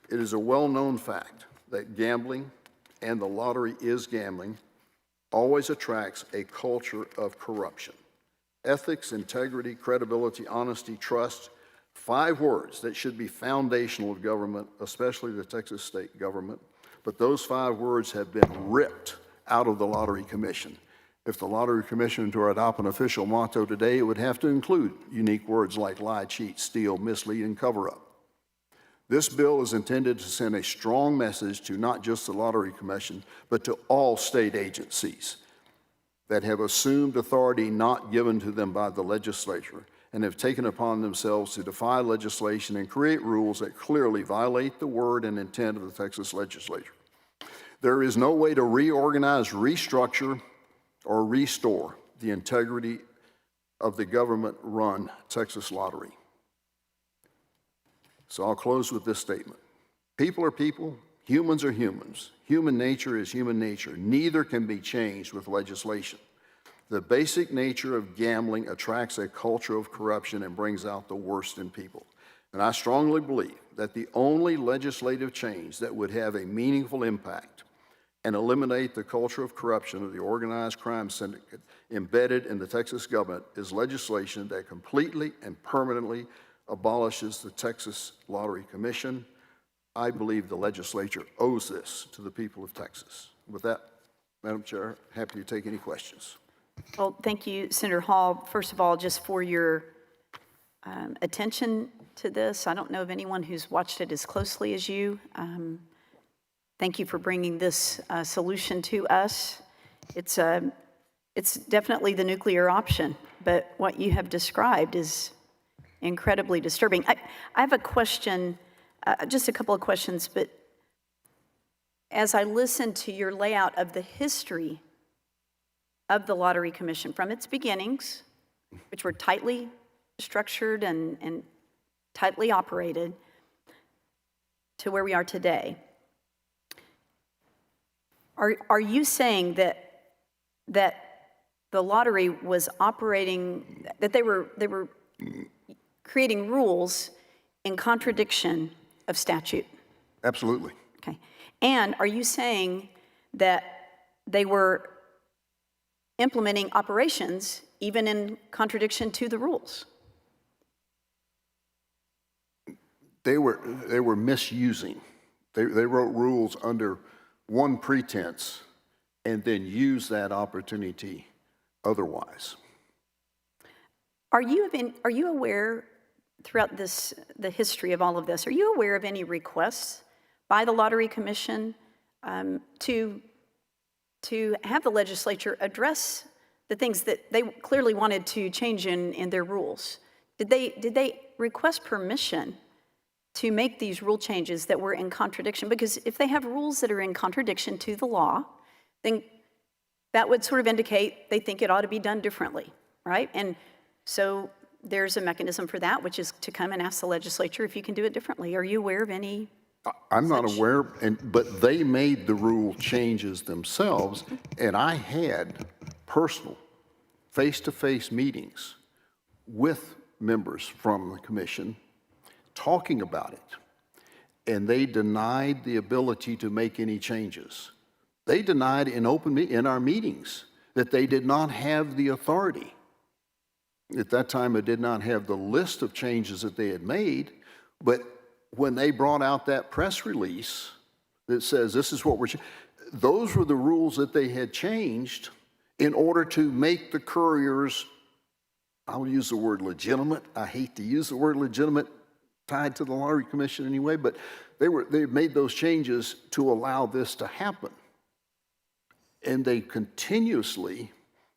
Speaker 5: It is a well-known fact that gambling, and the lottery is gambling, always attracts a culture of corruption. Ethics, integrity, credibility, honesty, trust, 5 words that should be foundational of government, especially the Texas state government, but those 5 words have been ripped out of the Lottery Commission. If the Lottery Commission were to adopt an official motto today, it would have to include unique words like lie, cheat, steal, mislead, and cover up. This bill is intended to send a strong message to not just the Lottery Commission, but to all state agencies that have assumed authority not given to them by the legislature and have taken upon themselves to defy legislation and create rules that clearly violate the word and intent of the Texas legislature. There is no way to reorganize, restructure, or restore the integrity of the government-run Texas lottery. So I'll close with this statement. People are people, humans are humans. Human nature is human nature. Neither can be changed with legislation. The basic nature of gambling attracts a culture of corruption and brings out the worst in people. And I strongly believe that the only legislative change that would have a meaningful impact and eliminate the culture of corruption of the organized crime syndicate embedded in the Texas government is legislation that completely and permanently abolishes the Texas Lottery Commission. I believe the legislature owes this to the people of Texas. With that, Madam Chair, happy to take any questions.
Speaker 9: Well, thank you, Senator Hall. First of all, just for your attention to this. I don't know of anyone who's watched it as closely as you. Thank you for bringing this solution to us. It's definitely the nuclear option, but what you have described is incredibly disturbing. I have a question, just a couple of questions, but as I listen to your layout of the history of the Lottery Commission from its beginnings, which were tightly structured and tightly operated, to where we are today, are you saying that the lottery was operating, that they were creating rules in contradiction of statute?
Speaker 5: Absolutely.
Speaker 9: Okay. And are you saying that they were implementing operations even in contradiction to the rules?
Speaker 5: They were misusing. They wrote rules under one pretense and then used that opportunity otherwise.
Speaker 9: Are you aware throughout the history of all of this, are you aware of any requests by the Lottery Commission to have the legislature address the things that they clearly wanted to change in their rules? Did they request permission to make these rule changes that were in contradiction? Because if they have rules that are in contradiction to the law, then that would sort of indicate they think it ought to be done differently, right? And so there's a mechanism for that, which is to come and ask the legislature if you can do it differently. Are you aware of any?
Speaker 5: I'm not aware, but they made the rule changes themselves, and I had personal face-to-face meetings with members from the commission talking about it, and they denied the ability to make any changes. They denied in our meetings that they did not have the authority. At that time, I did not have the list of changes that they had made, but when they brought out that press release that says this is what those were the rules that they had changed in order to make the couriers, I'll use the word legitimate. I hate to use the word legitimate tied to the Lottery Commission anyway, but they made those changes to allow this to happen. And they continuously,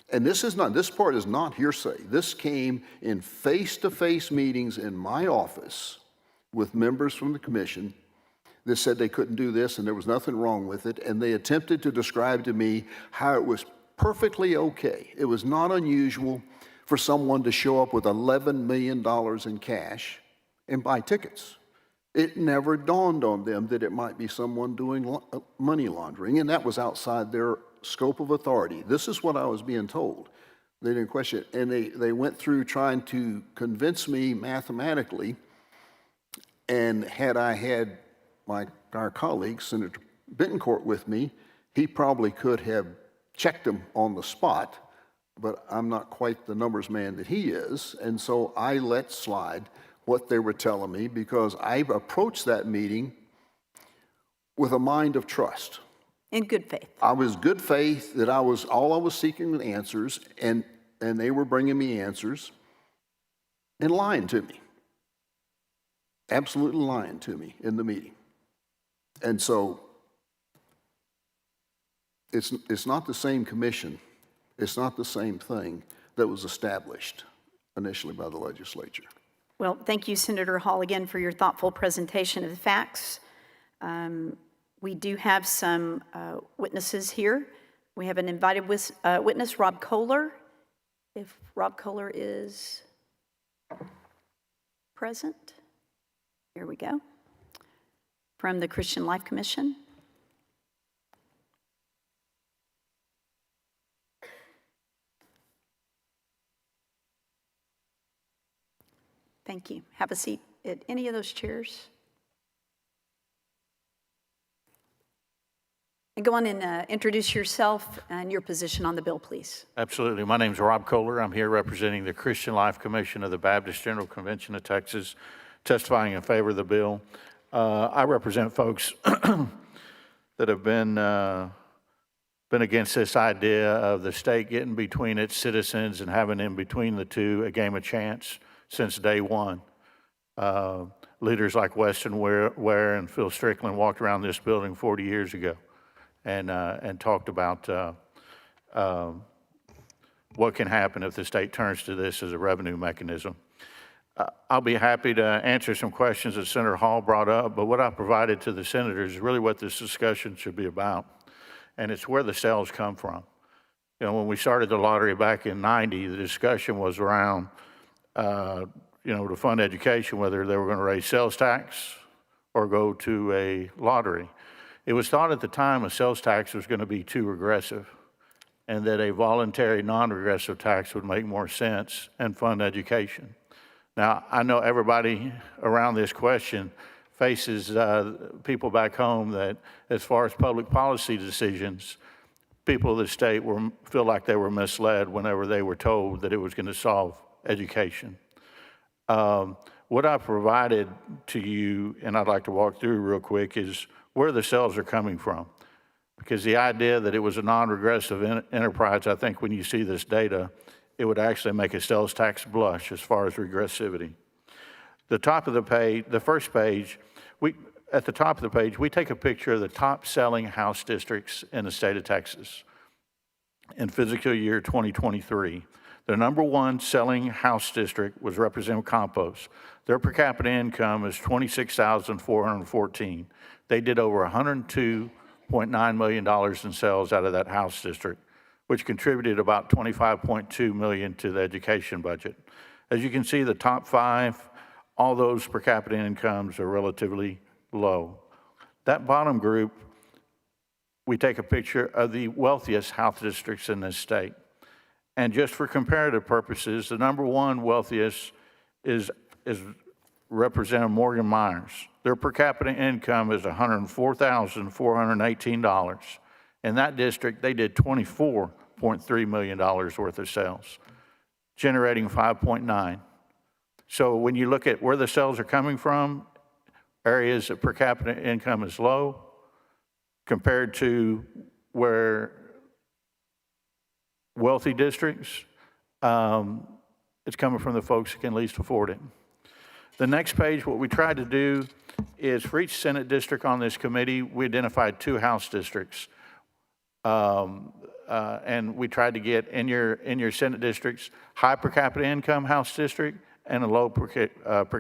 Speaker 5: and this part is not hearsay. This came in face-to-face meetings in my office with members from the commission that said they couldn't do this and there was nothing wrong with it. And they attempted to describe to me how it was perfectly okay. It was not unusual for someone to show up with $11 million in cash and buy tickets. It never dawned on them that it might be someone doing money laundering, and that was outside their scope of authority. This is what I was being told. They didn't question it, and they went through trying to convince me mathematically, and had I had our colleague, Senator Bettencourt, with me, he probably could have checked them on the spot, but I'm not quite the numbers man that he is, and so I let slide what they were telling me because I approached that meeting with a mind of trust.
Speaker 9: In good faith.
Speaker 5: I was good faith that all I was seeking was answers, and they were bringing me answers and lying to me. Absolutely lying to me in the meeting. And so it's not the same commission, it's not the same thing that was established initially by the legislature.
Speaker 9: Well, thank you, Senator Hall, again for your thoughtful presentation of the facts. We do have some witnesses here. We have an invited witness, Rob Kohler. If Rob Kohler is present, here we go. From the Christian Life Commission. Thank you. Have a seat at any of those chairs. And go on and introduce yourself and your position on the bill, please.
Speaker 10: Absolutely. My name is Rob Kohler. I'm here representing the Christian Life Commission of the Baptist General Convention of Texas, testifying in favor of the bill. I represent folks that have been against this idea of the state getting between its citizens and having in between the two a game of chance since day one. Leaders like Weston Ware and Phil Strickland walked around this building 40 years ago and talked about what can happen if the state turns to this as a revenue mechanism. I'll be happy to answer some questions that Senator Hall brought up, but what I provided to the senators is really what this discussion should be about, and it's where the sales come from. You know, when we started the lottery back in '90, the discussion was around, to fund education, whether they were going to raise sales tax or go to a lottery. It was thought at the time a sales tax was going to be too regressive, and that a voluntary non-regressive tax would make more sense and fund education. Now, I know everybody around this question faces people back home that, as far as public policy decisions, people of the state feel like they were misled whenever they were told that it was going to solve education. What I provided to you, and I'd like to walk through real quick, is where the sales are coming from. Because the idea that it was a non-regressive enterprise, I think when you see this data, it would actually make a sales tax blush as far as regressivity. The top of the page, the first page, at the top of the page, we take a picture of the top selling house districts in the state of Texas in fiscal year 2023. The number one selling house district was Representative Campos. Their per capita income is $26,414. They did over $102.9 million in sales out of that house district, which contributed about $25.2 million to the education budget. As you can see, the top five, all those per capita incomes are relatively low. That bottom group, we take a picture of the wealthiest house districts in this state. And just for comparative purposes, the number one wealthiest is Representative Morgan Myers. Their per capita income is $104,418. In that district, they did $24.3 million worth of sales, generating 5.9. So when you look at where the sales are coming from, areas that per capita income is low, compared to where wealthy districts, it's coming from the folks who can least afford it. The next page, what we tried to do is for each Senate district on this committee, we identified 2 House districts. And we tried to get in your Senate districts, high per capita income House district and a low per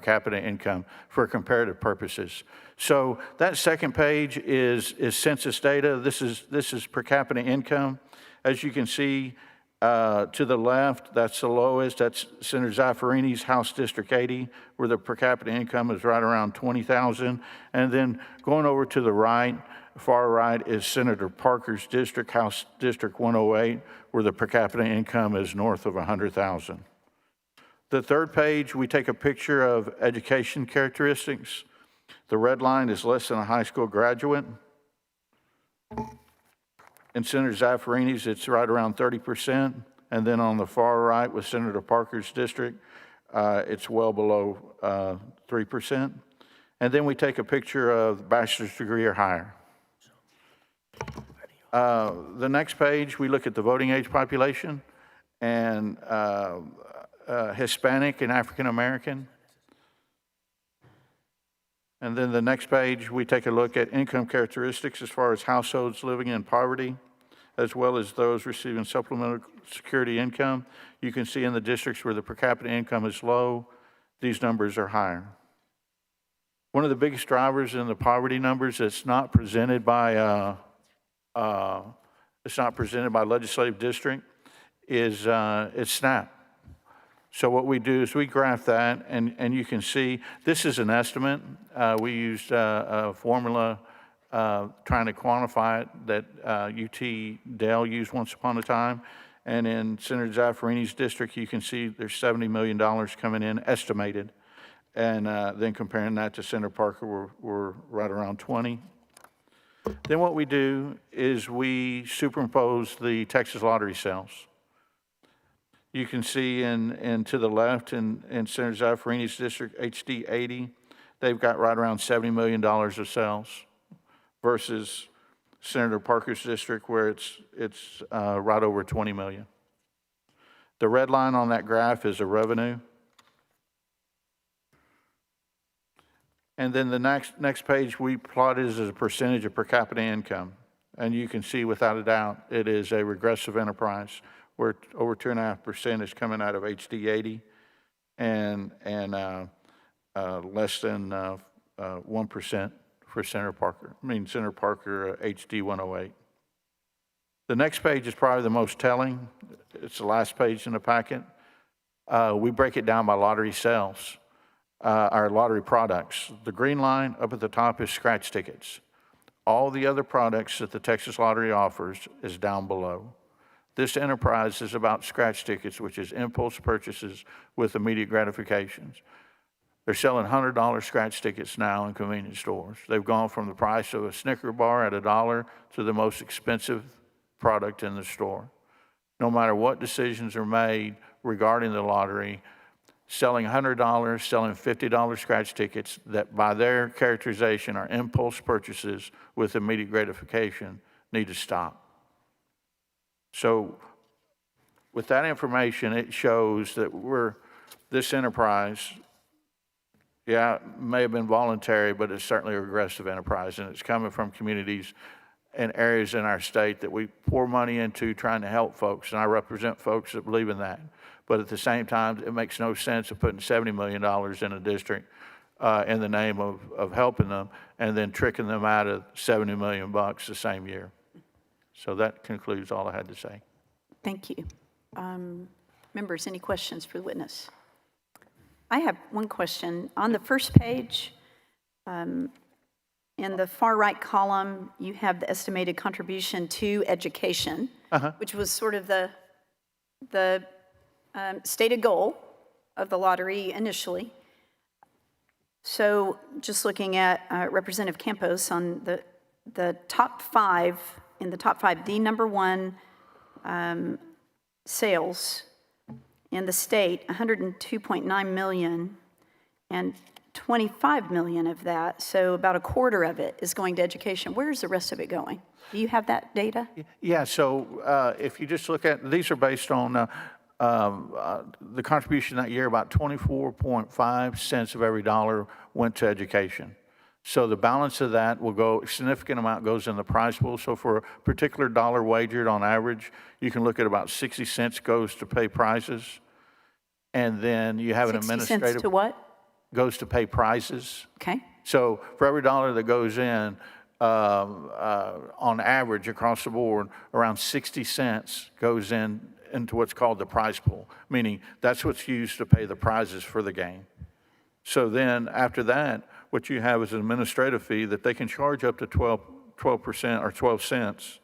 Speaker 10: capita income for comparative purposes. So that second page is census data. This is per capita income. As you can see, to the left, that's the lowest. That's Senator Zaffarini's House District 80, where the per capita income is right around $20,000. And then going over to the right, far right, is Senator Parker's district, House District 108, where the per capita income is north of $100,000. The third page, we take a picture of education characteristics. The red line is less than a high school graduate. In Senator Zaffarini's, it's right around 30%. And then on the far right with Senator Parker's district, it's well below 3%. And then we take a picture of bachelor's degree or higher. The next page, we look at the voting age population and Hispanic and African American. And then the next page, we take a look at income characteristics as far as households living in poverty, as well as those receiving supplemental security income. You can see in the districts where the per capita income is low, these numbers are higher. One of the biggest drivers in the poverty numbers that's not presented by legislative district is SNAP. So what we do is we graph that, and you can see this is an estimate. We used a formula trying to quantify it that UT Dale used once upon a time. And in Senator Zaffarini's district, you can see there's $70 million coming in estimated. And then comparing that to Senator Parker, we're right around 20. Then what we do is we superimpose the Texas lottery sales. You can see to the left in Senator Zaffarini's district, HD 80, they've got right around $70 million of sales versus Senator Parker's district where it's right over 20 million. The red line on that graph is the revenue. And then the next page we plotted as a percentage of per capita income. And you can see without a doubt it is a regressive enterprise where over 2.5% is coming out of HD 80 and less than 1% for Senator Parker. Senator Parker HD 108. The next page is probably the most telling. It's the last page in the packet. We break it down by lottery sales, our lottery products. The green line up at the top is scratch tickets. All the other products that the Texas Lottery offers is down below. This enterprise is about scratch tickets, which is impulse purchases with immediate gratifications. They're selling $100 scratch tickets now in convenience stores. They've gone from the price of a Snicker bar at $1 to the most expensive product in the store. No matter what decisions are made regarding the lottery, selling $100, selling $50 scratch tickets that by their characterization are impulse purchases with immediate gratification need to stop. So with that information, it shows that this enterprise, yeah, it may have been voluntary, but it's certainly a regressive enterprise, and it's coming from communities and areas in our state that we pour money into trying to help folks, and I represent folks that believe in that. But at the same time, it makes no sense of putting $70 million in a district in the name of helping them and then tricking them out of $70 million the same year. So that concludes all I had to say.
Speaker 9: Thank you. Members, any questions for the witness? I have one question. On the first page, in the far right column, you have the estimated contribution to education, which was sort of the stated goal of the lottery initially. So just looking at Representative Campos on the top five, in the top five, the number one sales in the state, 102.9 million, and 25 million of that, so about a quarter of it is going to education. Where is the rest of it going? Do you have that data?
Speaker 10: Yeah, so if you just look at, these are based on the contribution that year, about 24.5 cents of every dollar went to education. So the balance of that will go, a significant amount goes in the prize pool. So for a particular dollar wagered on average, you can look at about 60 cents goes to pay prizes. And then you have an
Speaker 9: 60
Speaker 10: administrative.
Speaker 9: cents to what?
Speaker 10: Goes to pay prizes.
Speaker 9: Okay.
Speaker 10: So for every dollar that goes in, on average across the board, around 60 cents goes into what's called the prize pool, meaning that's what's used to pay the prizes for the game. So then after that, what you have is an administrative fee that they can charge up to 12% or 12 cents.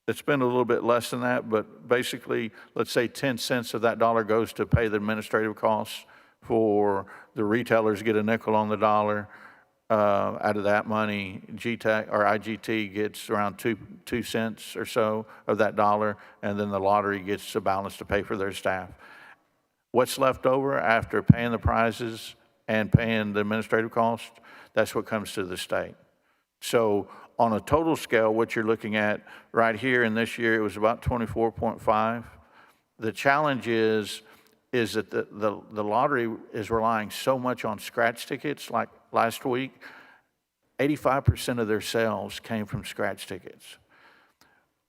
Speaker 10: It's been a little bit less than that, but basically, let's say 10 cents of that dollar goes to pay the administrative costs for the retailers get a nickel on the dollar. Out of that money, GTAC or IGT gets around 2 cents or so of that dollar, and then the lottery gets a balance to pay for their staff. What's left over after paying the prizes and paying the administrative costs, that's what comes to the state. So on a total scale, what you're looking at right here in this year, it was about 24.5. The challenge is that the lottery is relying so much on scratch tickets. Like last week, 85% of their sales came from scratch tickets.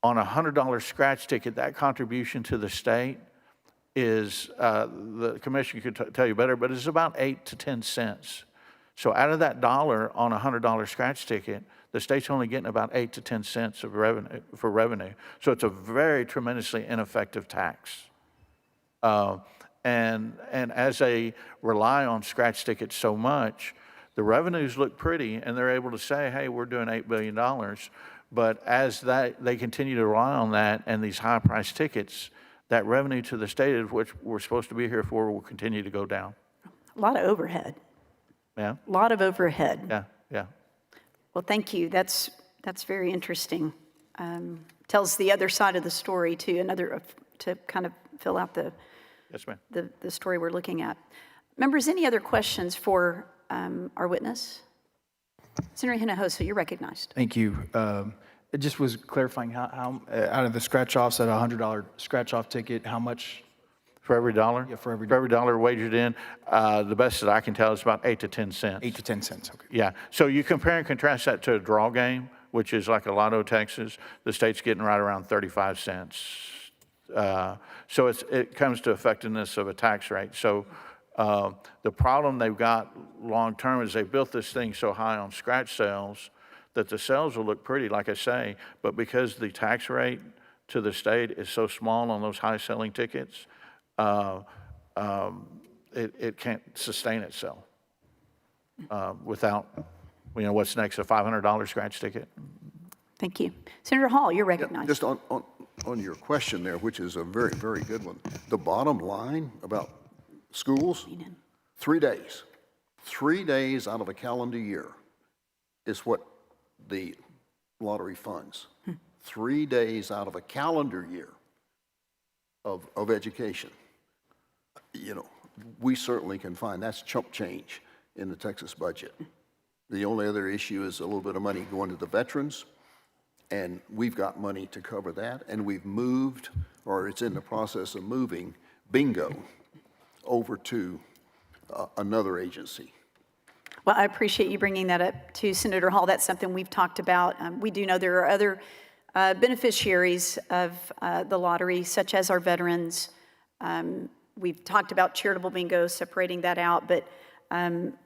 Speaker 10: On a $100 scratch ticket, that contribution to the state is, the commission could tell you better, but it's about 8 to 10 cents. So out of that dollar on a $100 scratch ticket, the state's only getting about 8 to 10 cents of revenue. So it's a very tremendously ineffective tax. And as they rely on scratch tickets so much, the revenues look pretty, and they're able to say, hey, we're doing $8 billion. But as they continue to rely on that and these high-priced tickets, that revenue to the state, of which we're supposed to be here for, will continue to go down.
Speaker 9: A lot of overhead.
Speaker 10: Yeah?
Speaker 9: A lot of overhead.
Speaker 10: Yeah, yeah.
Speaker 9: Well, thank you. That's very interesting. Tells the other side of the story too. To kind of fill out the
Speaker 10: Yes, ma'am.
Speaker 9: the story we're looking at. Members, any other questions for our witness? Senator Hinojosa, you're recognized.
Speaker 11: Thank you. It just was clarifying how out of the scratch-offs at a $100 scratch-off ticket, how much?
Speaker 10: For every dollar?
Speaker 11: Yeah, for every
Speaker 10: dollar wagered in, the best that I can tell is about 8 to 10 cents.
Speaker 11: 8 to 10 cents, okay.
Speaker 10: Yeah, so you compare and contrast that to a draw game, which is like a Lotto Texas, the state's getting right around 35 cents. So it comes to effectiveness of a tax rate. So The problem they've got long-term is they built this thing so high on scratch sales that the sales will look pretty, like I say, but because the tax rate to the state is so small on those high-selling tickets, it can't sustain itself without, what's next, a $500 scratch ticket?
Speaker 9: Thank you. Senator Hall, you're recognized.
Speaker 5: Just on your question there, which is a very, very good one. The bottom line about schools, 3 days. 3 days out of a calendar year is what the lottery funds. 3 days out of a calendar year of education. We certainly can find that's chump change in the Texas budget. The only other issue is a little bit of money going to the veterans, and we've got money to cover that, and we've moved, or it's in the process of moving, bingo over to another agency.
Speaker 9: Well, I appreciate you bringing that up to Senator Hall. That's something we've talked about. We do know there are other beneficiaries of the lottery, such as our veterans. We've talked about charitable bingo, separating that out, but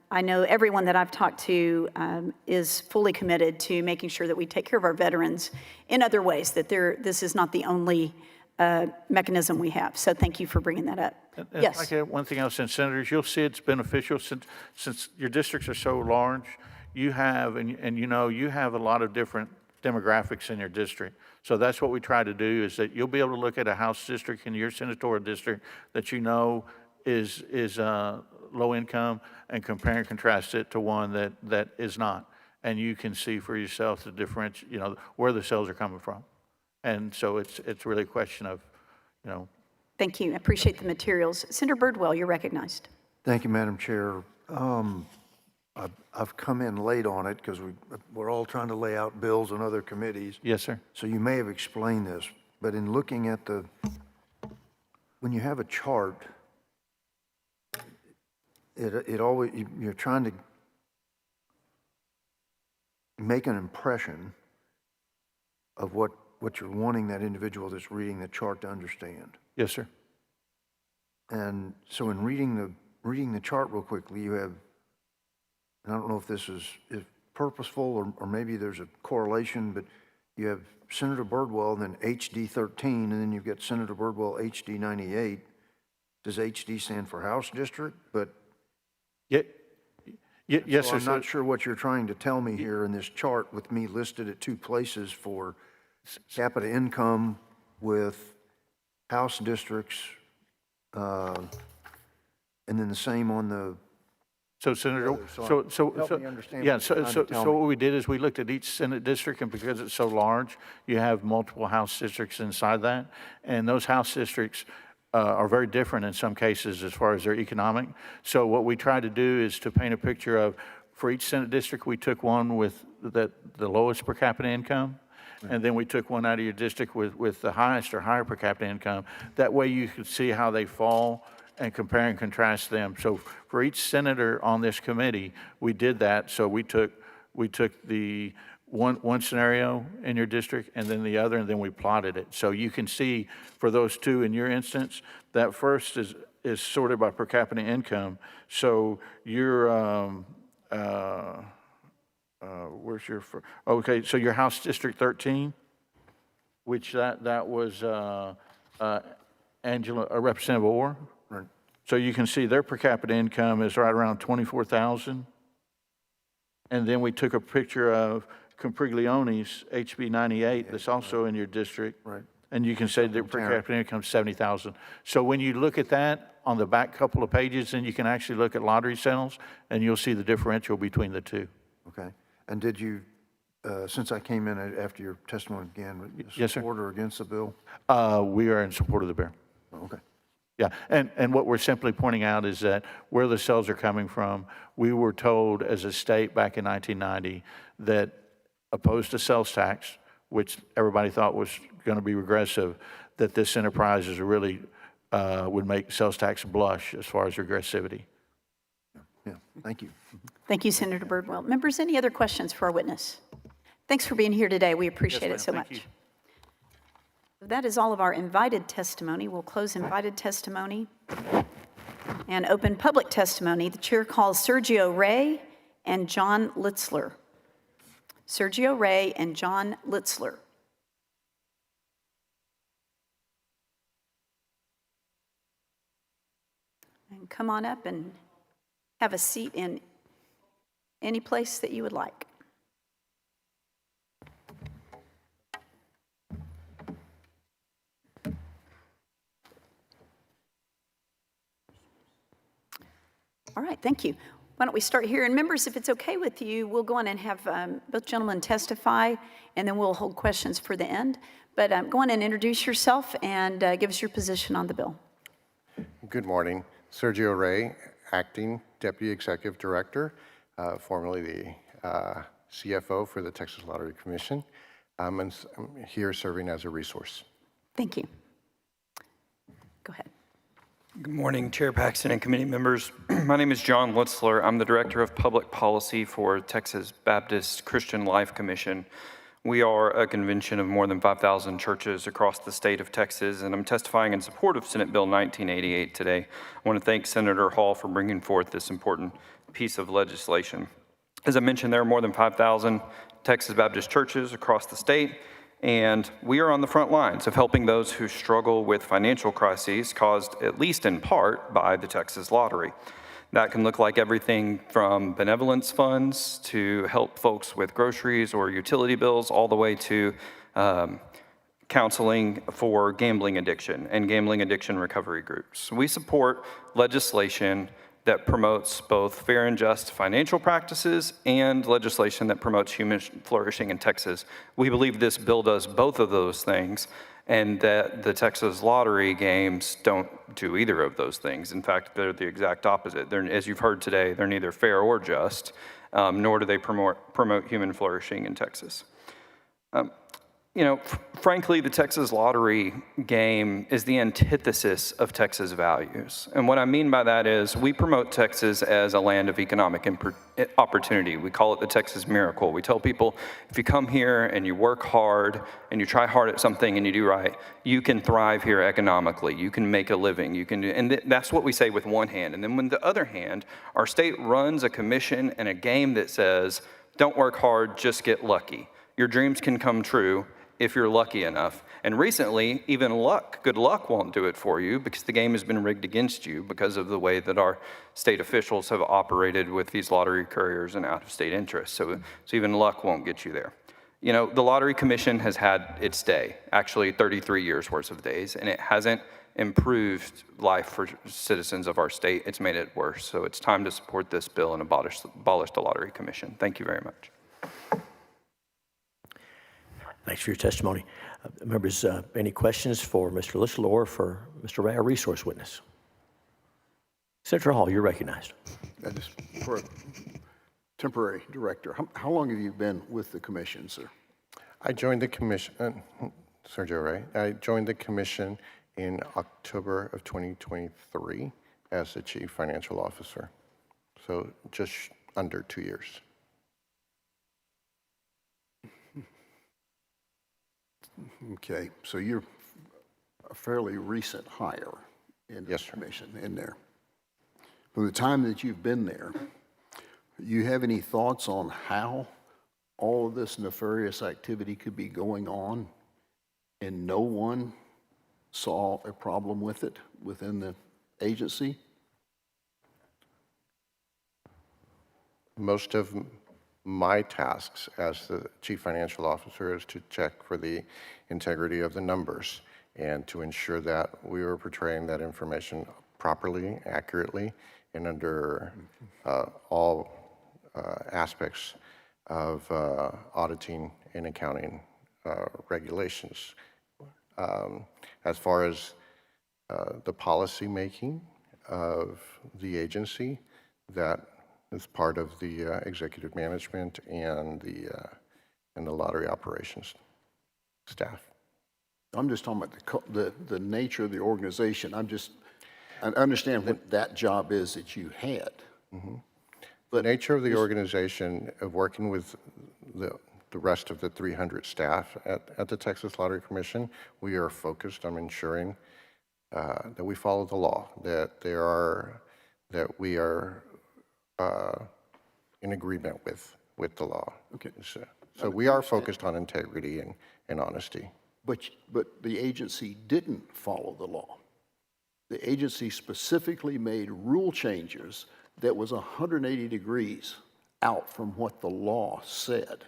Speaker 9: I know everyone that I've talked to is fully committed to making sure that we take care of our veterans in other ways, that this is not the only mechanism we have. So thank you for bringing that up. Yes.
Speaker 10: Like one thing else, and senators, you'll see it's beneficial since your districts are so large. You have, and you have a lot of different demographics in your district. So that's what we try to do, is that you'll be able to look at a House district in your senatorial district that is low income and compare and contrast it to one that is not. And you can see for yourself the difference, where the sales are coming from. And so it's really a question of,
Speaker 9: Thank you. I appreciate the materials. Senator Birdwell, you're recognized.
Speaker 6: Thank you, Madam Chair. I've come in late on it because we're all trying to lay out bills and other committees.
Speaker 10: Yes, sir.
Speaker 6: So you may have explained this, but in looking at when you have a chart, it always, you're trying to make an impression of what you're wanting that individual that's reading the chart to understand.
Speaker 10: Yes, sir.
Speaker 6: And so in reading the chart real quickly, you have, and I don't know if this is purposeful or maybe there's a correlation, but you have Senator Birdwell and then HD 13, and then you've got Senator Birdwell HD 98. Does HD stand for House District? But
Speaker 10: yes,
Speaker 6: so
Speaker 10: sir.
Speaker 6: I'm not sure what you're trying to tell me here in this chart with me listed at 2 places for capita income with House districts, and then the same on the.
Speaker 10: So, Senator,
Speaker 6: help me understand
Speaker 10: yeah,
Speaker 6: what you're trying to tell
Speaker 10: so
Speaker 6: me.
Speaker 10: what we did is we looked at each Senate district, and because it's so large, you have multiple House districts inside that, and those House districts are very different in some cases as far as their economic. So what we try to do is to paint a picture of, for each Senate district, we took one with the lowest per capita income, and then we took one out of your district with the highest or higher per capita income. That way you could see how they fall and compare and contrast them. So for each senator on this committee, we did that. So we took the one scenario in your district and then the other, and then we plotted it. So you can see for those two in your instance, that first is sorted by per capita income. So your where's your, okay, so your House District 13, which that was Representative Orr.
Speaker 6: Right.
Speaker 10: So you can see their per capita income is right around 24,000. And then we took a picture of Campriglione's HB 98 that's also in your district.
Speaker 6: Right.
Speaker 10: And you can say their per capita income is 70,000. So when you look at that on the back couple of pages, then you can actually look at lottery sales and you'll see the differential between the two.
Speaker 6: Okay. And did you, since I came in after your testimony again,
Speaker 10: Yes, sir.
Speaker 6: support or against the bill?
Speaker 10: We are in support of the bill.
Speaker 6: Oh, okay.
Speaker 10: Yeah, and what we're simply pointing out is that where the sales are coming from, we were told as a state back in 1990 that opposed to sales tax, which everybody thought was going to be regressive, that this enterprise is really would make sales tax blush as far as regressivity.
Speaker 6: Yeah, thank you.
Speaker 9: Thank you, Senator Birdwell. Members, any other questions for our witness? Thanks for being here today. We appreciate it so
Speaker 10: Thank
Speaker 9: much.
Speaker 10: you.
Speaker 9: That is all of our invited testimony. We'll close invited testimony. And open public testimony. The chair calls Sergio Ray and John Litzler. Sergio Ray and John Litzler. And come on up and have a seat in any place that you would like. All right, thank you. Why don't we start here? And members, if it's okay with you, we'll go on and have both gentlemen testify, and then we'll hold questions for the end. But go on and introduce yourself and give us your position on the bill.
Speaker 12: Good morning. Sergio Ray, Acting Deputy Executive Director, formerly the CFO for the Texas Lottery Commission. And I'm here serving as a resource.
Speaker 9: Thank you. Go ahead.
Speaker 13: Good morning, Chair Paxton and committee members. My name is John Litzler. I'm the Director of Public Policy for Texas Baptist Christian Life Commission. We are a convention of more than 5,000 churches across the state of Texas, and I'm testifying in support of Senate Bill 1988 today. I want to thank Senator Hall for bringing forth this important piece of legislation. As I mentioned, there are more than 5,000 Texas Baptist churches across the state, and we are on the front lines of helping those who struggle with financial crises caused, at least in part, by the Texas Lottery. That can look like everything from benevolence funds to help folks with groceries or utility bills, all the way to counseling for gambling addiction and gambling addiction recovery groups. We support legislation that promotes both fair and just financial practices and legislation that promotes human flourishing in Texas. We believe this bill does both of those things, and that the Texas Lottery games don't do either of those things. In fact, they're the exact opposite. As you've heard today, they're neither fair or just, nor do they promote human flourishing in Texas. Frankly, the Texas Lottery game is the antithesis of Texas values. And what I mean by that is we promote Texas as a land of economic opportunity. We call it the Texas Miracle. We tell people, if you come here and you work hard and you try hard at something and you do right, you can thrive here economically. You can make a living. That's what we say with one hand. And then with the other hand, our state runs a commission and a game that says, don't work hard, just get lucky. Your dreams can come true if you're lucky enough. And recently, even good luck won't do it for you, because the game has been rigged against you because of the way that our state officials have operated with these lottery couriers and out-of-state interests. So even luck won't get you there. The Lottery Commission has had its day, actually 33 years worth of days, and it hasn't improved life for citizens of our state. It's made it worse. So it's time to support this bill and abolish the Lottery Commission. Thank you very much.
Speaker 1: Thanks for your testimony. Members, any questions for Mr. Litzler or for Mr. Ray, our resource witness? Senator Hall, you're recognized.
Speaker 5: Just for a temporary director, how long have you been with the commission, sir?
Speaker 12: I joined the commission, Sergio Ray, I joined the commission in October of 2023 as the chief financial officer. So just under 2 years.
Speaker 5: Okay, so you're a fairly recent hire in the
Speaker 12: Yes, sir.
Speaker 5: commission in there. From the time that you've been there, you have any thoughts on how all of this nefarious activity could be going on and no one saw a problem with it within the agency?
Speaker 12: Most of my tasks as the chief financial officer is to check for the integrity of the numbers and to ensure that we were portraying that information properly, accurately, and under all aspects of auditing and accounting regulations. As far as the policy making of the agency, that is part of the executive management and the lottery operations staff.
Speaker 5: I'm just talking about the nature of the organization. I understand what that job is that you had.
Speaker 12: Mm-hmm. The nature of the organization of working with the rest of the 300 staff at the Texas Lottery Commission, we are focused on ensuring that we follow the law, that there are that we are in agreement with the law.
Speaker 5: Okay.
Speaker 12: So we are focused on integrity and honesty.
Speaker 5: But the agency didn't follow the law. The agency specifically made rule changes that was 180 degrees out from what the law said.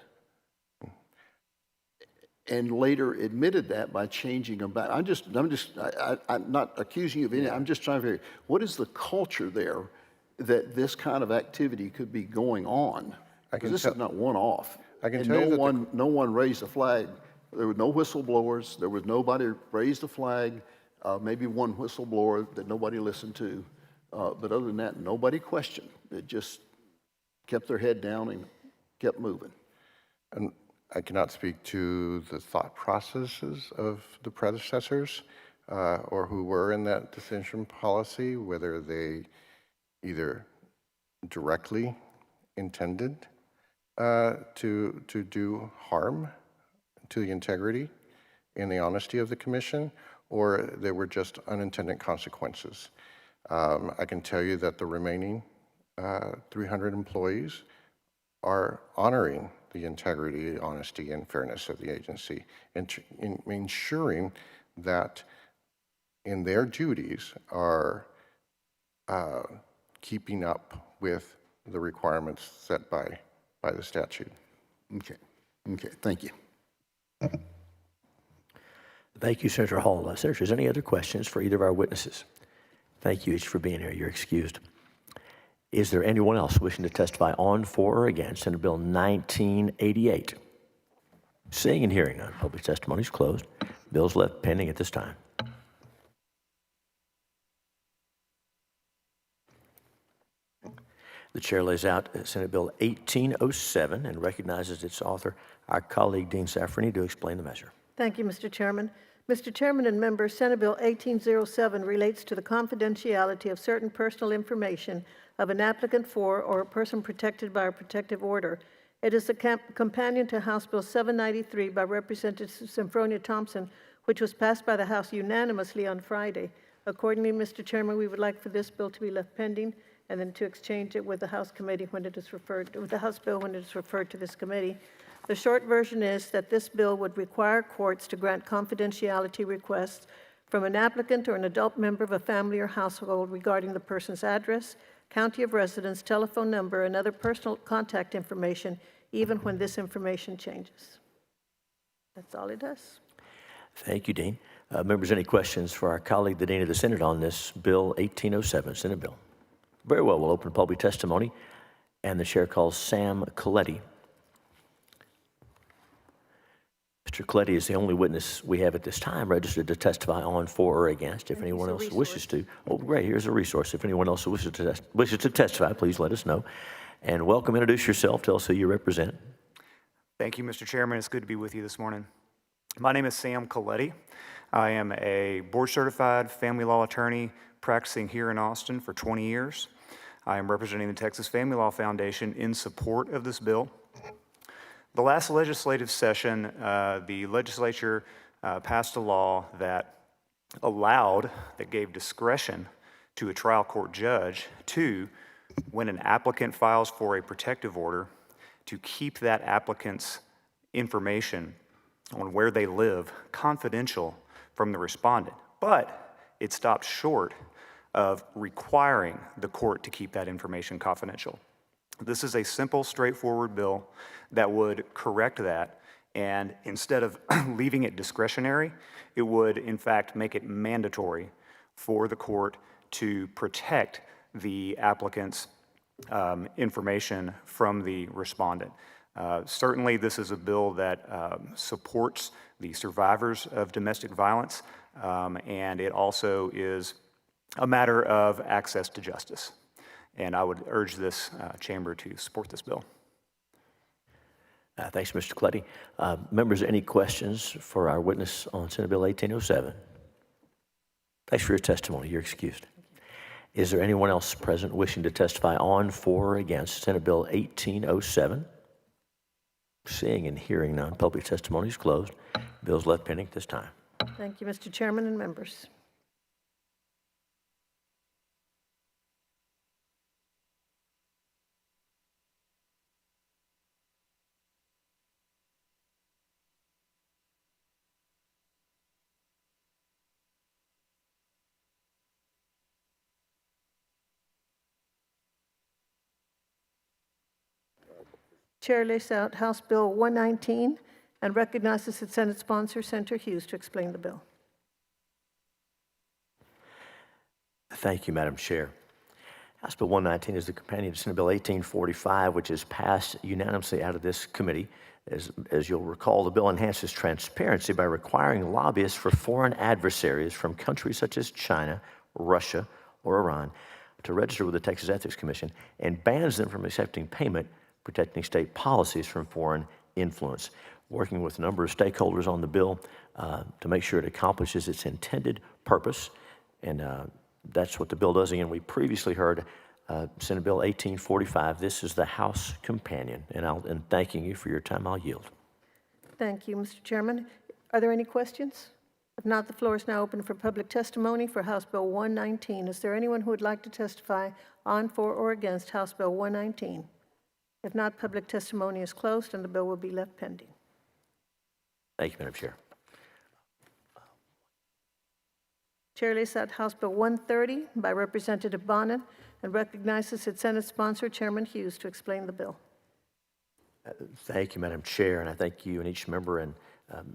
Speaker 5: And later admitted that by changing them back. I'm not accusing you of anything. I'm just trying to figure, what is the culture there that this kind of activity could be going on? Because this is not one-off.
Speaker 12: I can
Speaker 5: And
Speaker 12: tell you that
Speaker 5: no one raised a flag. There were no whistleblowers. There was nobody raised a flag. Maybe one whistleblower that nobody listened to. But other than that, nobody questioned. It just kept their head down and kept moving.
Speaker 12: And I cannot speak to the thought processes of the predecessors or who were in that decision policy, whether they either directly intended to do harm to the integrity and the honesty of the commission, or there were just unintended consequences. I can tell you that the remaining 300 employees are honoring the integrity, honesty, and fairness of the agency, and in ensuring that in their duties are keeping up with the requirements set by the statute.
Speaker 5: Okay, thank you.
Speaker 1: Thank you, Senator Hall. Senators, any other questions for either of our witnesses? Thank you each for being here. You're excused. Is there anyone else wishing to testify on, for, or against Senate Bill 1988? Seeing and hearing none, public testimony is closed. Bills left pending at this time. The chair lays out Senate Bill 1807 and recognizes its author, our colleague Dean Safferini, to explain the measure.
Speaker 14: Thank you, Mr. Chairman. Mr. Chairman and members, Senate Bill 1807 relates to the confidentiality of certain personal information of an applicant for or a person protected by a protective order. It is a companion to House Bill 793 by Representative Symphonia Thompson, which was passed by the House unanimously on Friday. Accordingly, Mr. Chairman, we would like for this bill to be left pending and then to exchange it with the House committee when it is referred, with the House bill when it is referred to this committee. The short version is that this bill would require courts to grant confidentiality requests from an applicant or an adult member of a family or household regarding the person's address, county of residence, telephone number, and other personal contact information, even when this information changes. That's all it does.
Speaker 1: Thank you, Dean. Members, any questions for our colleague, the Dean of the Senate, on this Bill 1807, Senate Bill? Very well, we'll open public testimony, and the chair calls Sam Coletti. Mr. Coletti is the only witness we have at this time registered to testify on, for, or against. If anyone else wishes to, oh, great, here's a resource. If anyone else wishes to testify, please let us know. And welcome, introduce yourself, tell us who you represent.
Speaker 15: Thank you, Mr. Chairman. It's good to be with you this morning. My name is Sam Coletti. I am a board-certified family law attorney practicing here in Austin for 20 years. I am representing the Texas Family Law Foundation in support of this bill. The last legislative session, the legislature passed a law that gave discretion to a trial court judge to, when an applicant files for a protective order, to keep that applicant's information on where they live confidential from the respondent. But it stopped short of requiring the court to keep that information confidential. This is a simple, straightforward bill that would correct that, and instead of leaving it discretionary, it would in fact make it mandatory for the court to protect the applicant's information from the respondent. Certainly this is a bill that supports the survivors of domestic violence, and it also is a matter of access to justice. And I would urge this chamber to support this bill.
Speaker 1: Thanks, Mr. Coletti. Members, any questions for our witness on Senate Bill 1807? Thanks for your testimony. You're excused. Is there anyone else present wishing to testify on, for, or against Senate Bill 1807? Seeing and hearing none, public testimony is closed. Bill's left pending at this time.
Speaker 14: Thank you, Mr. Chairman and members. Chair lays out House Bill 119 and recognizes its Senate sponsor, Senator Hughes, to explain the bill.
Speaker 1: Thank you, Madam Chair. House Bill 119 is the companion to Senate Bill 1845, which is passed unanimously out of this committee. As you'll recall, the bill enhances transparency by requiring lobbyists for foreign adversaries from countries such as China, Russia, or Iran to register with the Texas Ethics Commission and bans them from accepting payment, protecting state policies from foreign influence. Working with a number of stakeholders on the bill to make sure it accomplishes its intended purpose, and that's what the bill does. Again, we previously heard Senate Bill 1845. This is the House companion, and thanking you for your time, I'll yield.
Speaker 14: Thank you, Mr. Chairman. Are there any questions? If not, the floor is now open for public testimony for House Bill 119. Is there anyone who would like to testify on, for, or against House Bill 119? If not, public testimony is closed and the bill will be left pending.
Speaker 1: Thank you, Madam Chair.
Speaker 14: Chair lays out House Bill 130 by Representative Bonin and recognizes its Senate sponsor, Chairman Hughes, to explain the bill.
Speaker 1: Thank you, Madam Chair, and I thank you and each member and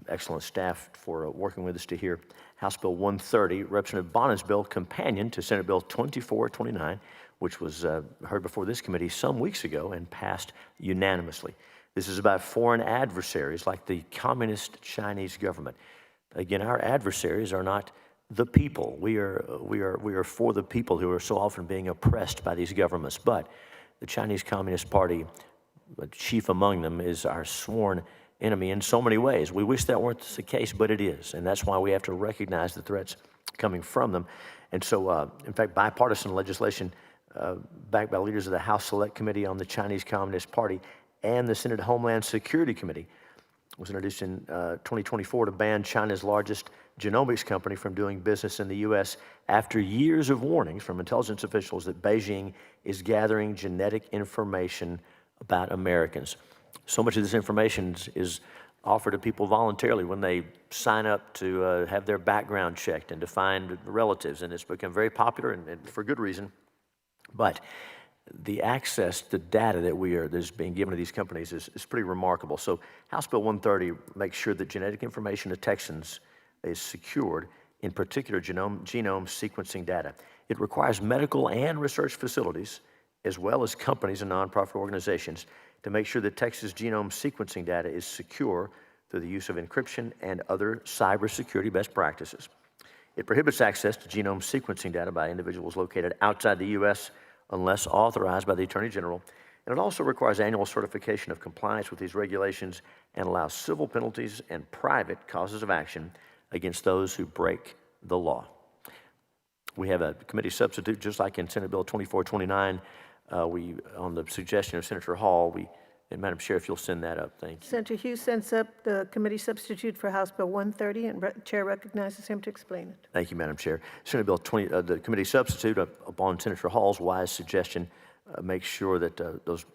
Speaker 1: excellent staff for working with us to hear House Bill 130, Representative Bonin's bill, companion to Senate Bill 2429, which was heard before this committee some weeks ago and passed unanimously. This is about foreign adversaries like the Communist Chinese government. Again, our adversaries are not the people. We are for the people who are so often being oppressed by these governments. But the Chinese Communist Party, chief among them, is our sworn enemy in so many ways. We wish that weren't the case, but it is. And that's why we have to recognize the threats coming from them. And so, in fact, bipartisan legislation backed by leaders of the House Select Committee on the Chinese Communist Party and the Senate Homeland Security Committee was introduced in 2024 to ban China's largest genomics company from doing business in the U.S. after years of warnings from intelligence officials that Beijing is gathering genetic information about Americans. So much of this information is offered to people voluntarily when they sign up to have their background checked and to find relatives, and it's become very popular and for good reason. But the access to data that's being given to these companies is pretty remarkable. So House Bill 130 makes sure that genetic information of Texans is secured, in particular genome sequencing data. It requires medical and research facilities, as well as companies and nonprofit organizations, to make sure that Texas genome sequencing data is secure through the use of encryption and other cybersecurity best practices. It prohibits access to genome sequencing data by individuals located outside the U.S. unless authorized by the Attorney General. And it also requires annual certification of compliance with these regulations and allows civil penalties and private causes of action against those who break the law. We have a committee substitute, just like in Senate Bill 2429. On the suggestion of Senator Hall, and Madam Chair, if you'll send that up, thank you.
Speaker 14: Senator Hughes sends up the committee substitute for House Bill 130, and Chair recognizes him to explain it.
Speaker 1: Thank you, Madam Chair. Senate Bill 20, the committee substitute, upon Senator Hall's wise suggestion, makes sure that those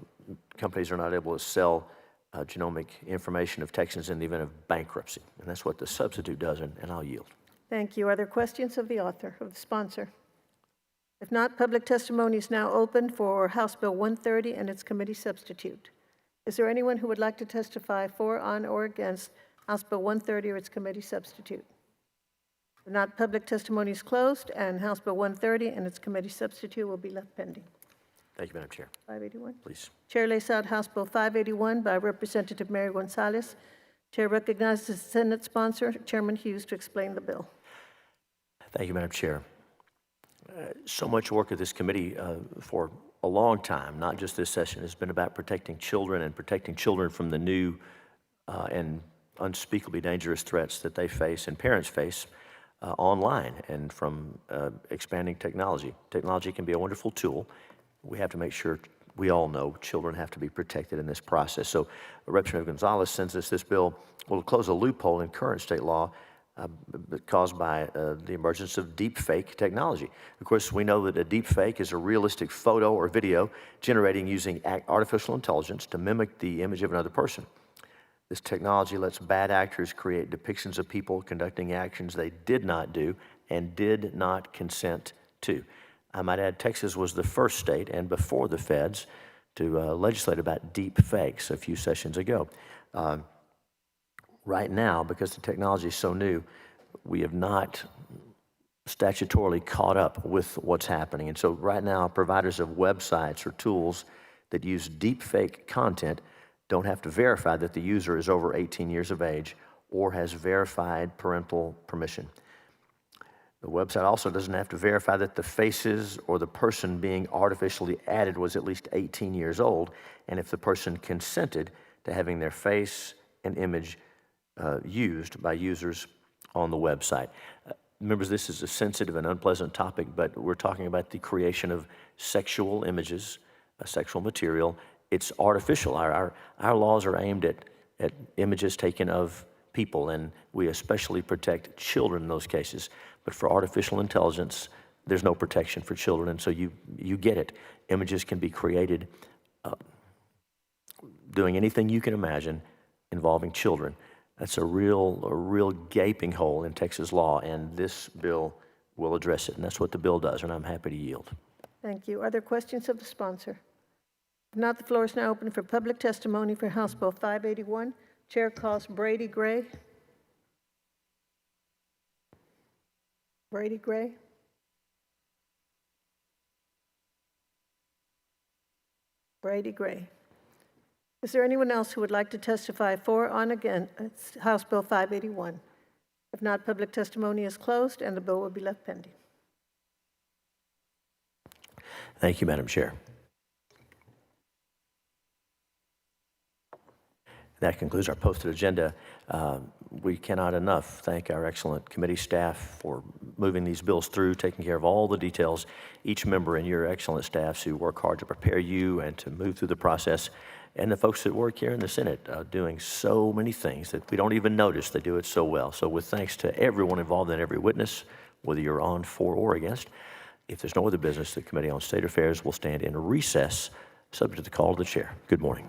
Speaker 1: companies are not able to sell genomic information of Texans in the event of bankruptcy. And that's what the substitute does, and I'll yield.
Speaker 14: Thank you. Are there questions of the author, of the sponsor? If not, public testimony is now open for House Bill 130 and its committee substitute. Is there anyone who would like to testify for, on, or against House Bill 130 or its committee substitute? If not, public testimony is closed, and House Bill 130 and its committee substitute will be left pending.
Speaker 1: Thank you, Madam Chair.
Speaker 14: 581.
Speaker 1: Please.
Speaker 14: Chair lays out House Bill 581 by Representative Mary Gonzalez. Chair recognizes the Senate sponsor, Chairman Hughes, to explain the bill.
Speaker 1: Thank you, Madam Chair. So much work of this committee for a long time, not just this session, has been about protecting children and protecting children from the new and unspeakably dangerous threats that they face and parents face online and from expanding technology. Technology can be a wonderful tool. We have to make sure we all know children have to be protected in this process. So Representative Gonzalez sends us this bill will close a loophole in current state law caused by the emergence of deepfake technology. Of course, we know that a deepfake is a realistic photo or video generating using artificial intelligence to mimic the image of another person. This technology lets bad actors create depictions of people conducting actions they did not do and did not consent to. I might add, Texas was the first state, and before the feds, legislate about deep fakes a few sessions ago. Right now, because the technology is so new, we have not statutorily caught up with what's happening. And so right now, providers of websites or tools that use deep fake content don't have to verify that the user is over 18 years of age or has verified parental permission. The website also doesn't have to verify that the faces or the person being artificially added was at least 18 years old, and if the person consented to having their face and image used by users on the website. Members, this is a sensitive and unpleasant topic, but we're talking about the creation of sexual images, sexual material. It's artificial. Our laws are aimed at images taken of people, and we especially protect children in those cases. But for artificial intelligence, there's no protection for children, and so you get it. Images can be created doing anything you can imagine involving children. That's a real gaping hole in Texas law, and this bill will address it, and that's what the bill does, and I'm happy to yield.
Speaker 14: Thank you. Are there questions of the sponsor? If not, the floor is now open for public testimony for House Bill 581. Chair calls Brady Gray. Brady Gray. Brady Gray. Is there anyone else who would like to testify for or on against House Bill 581? If not, public testimony is closed and the bill will be left pending.
Speaker 1: Thank you, Madam Chair. That concludes our posted agenda. We cannot enough thank our excellent committee staff for moving these bills through, taking care of all the details, each member and your excellent staffs who work hard to prepare you and to move through the process, and the folks that work here in the Senate doing so many things that we don't even notice. They do it so well. So with thanks to everyone involved and every witness, whether you're on, for, or against, if there's no other business, the Committee on State Affairs will stand in recess, subject to the call of the chair. Good morning.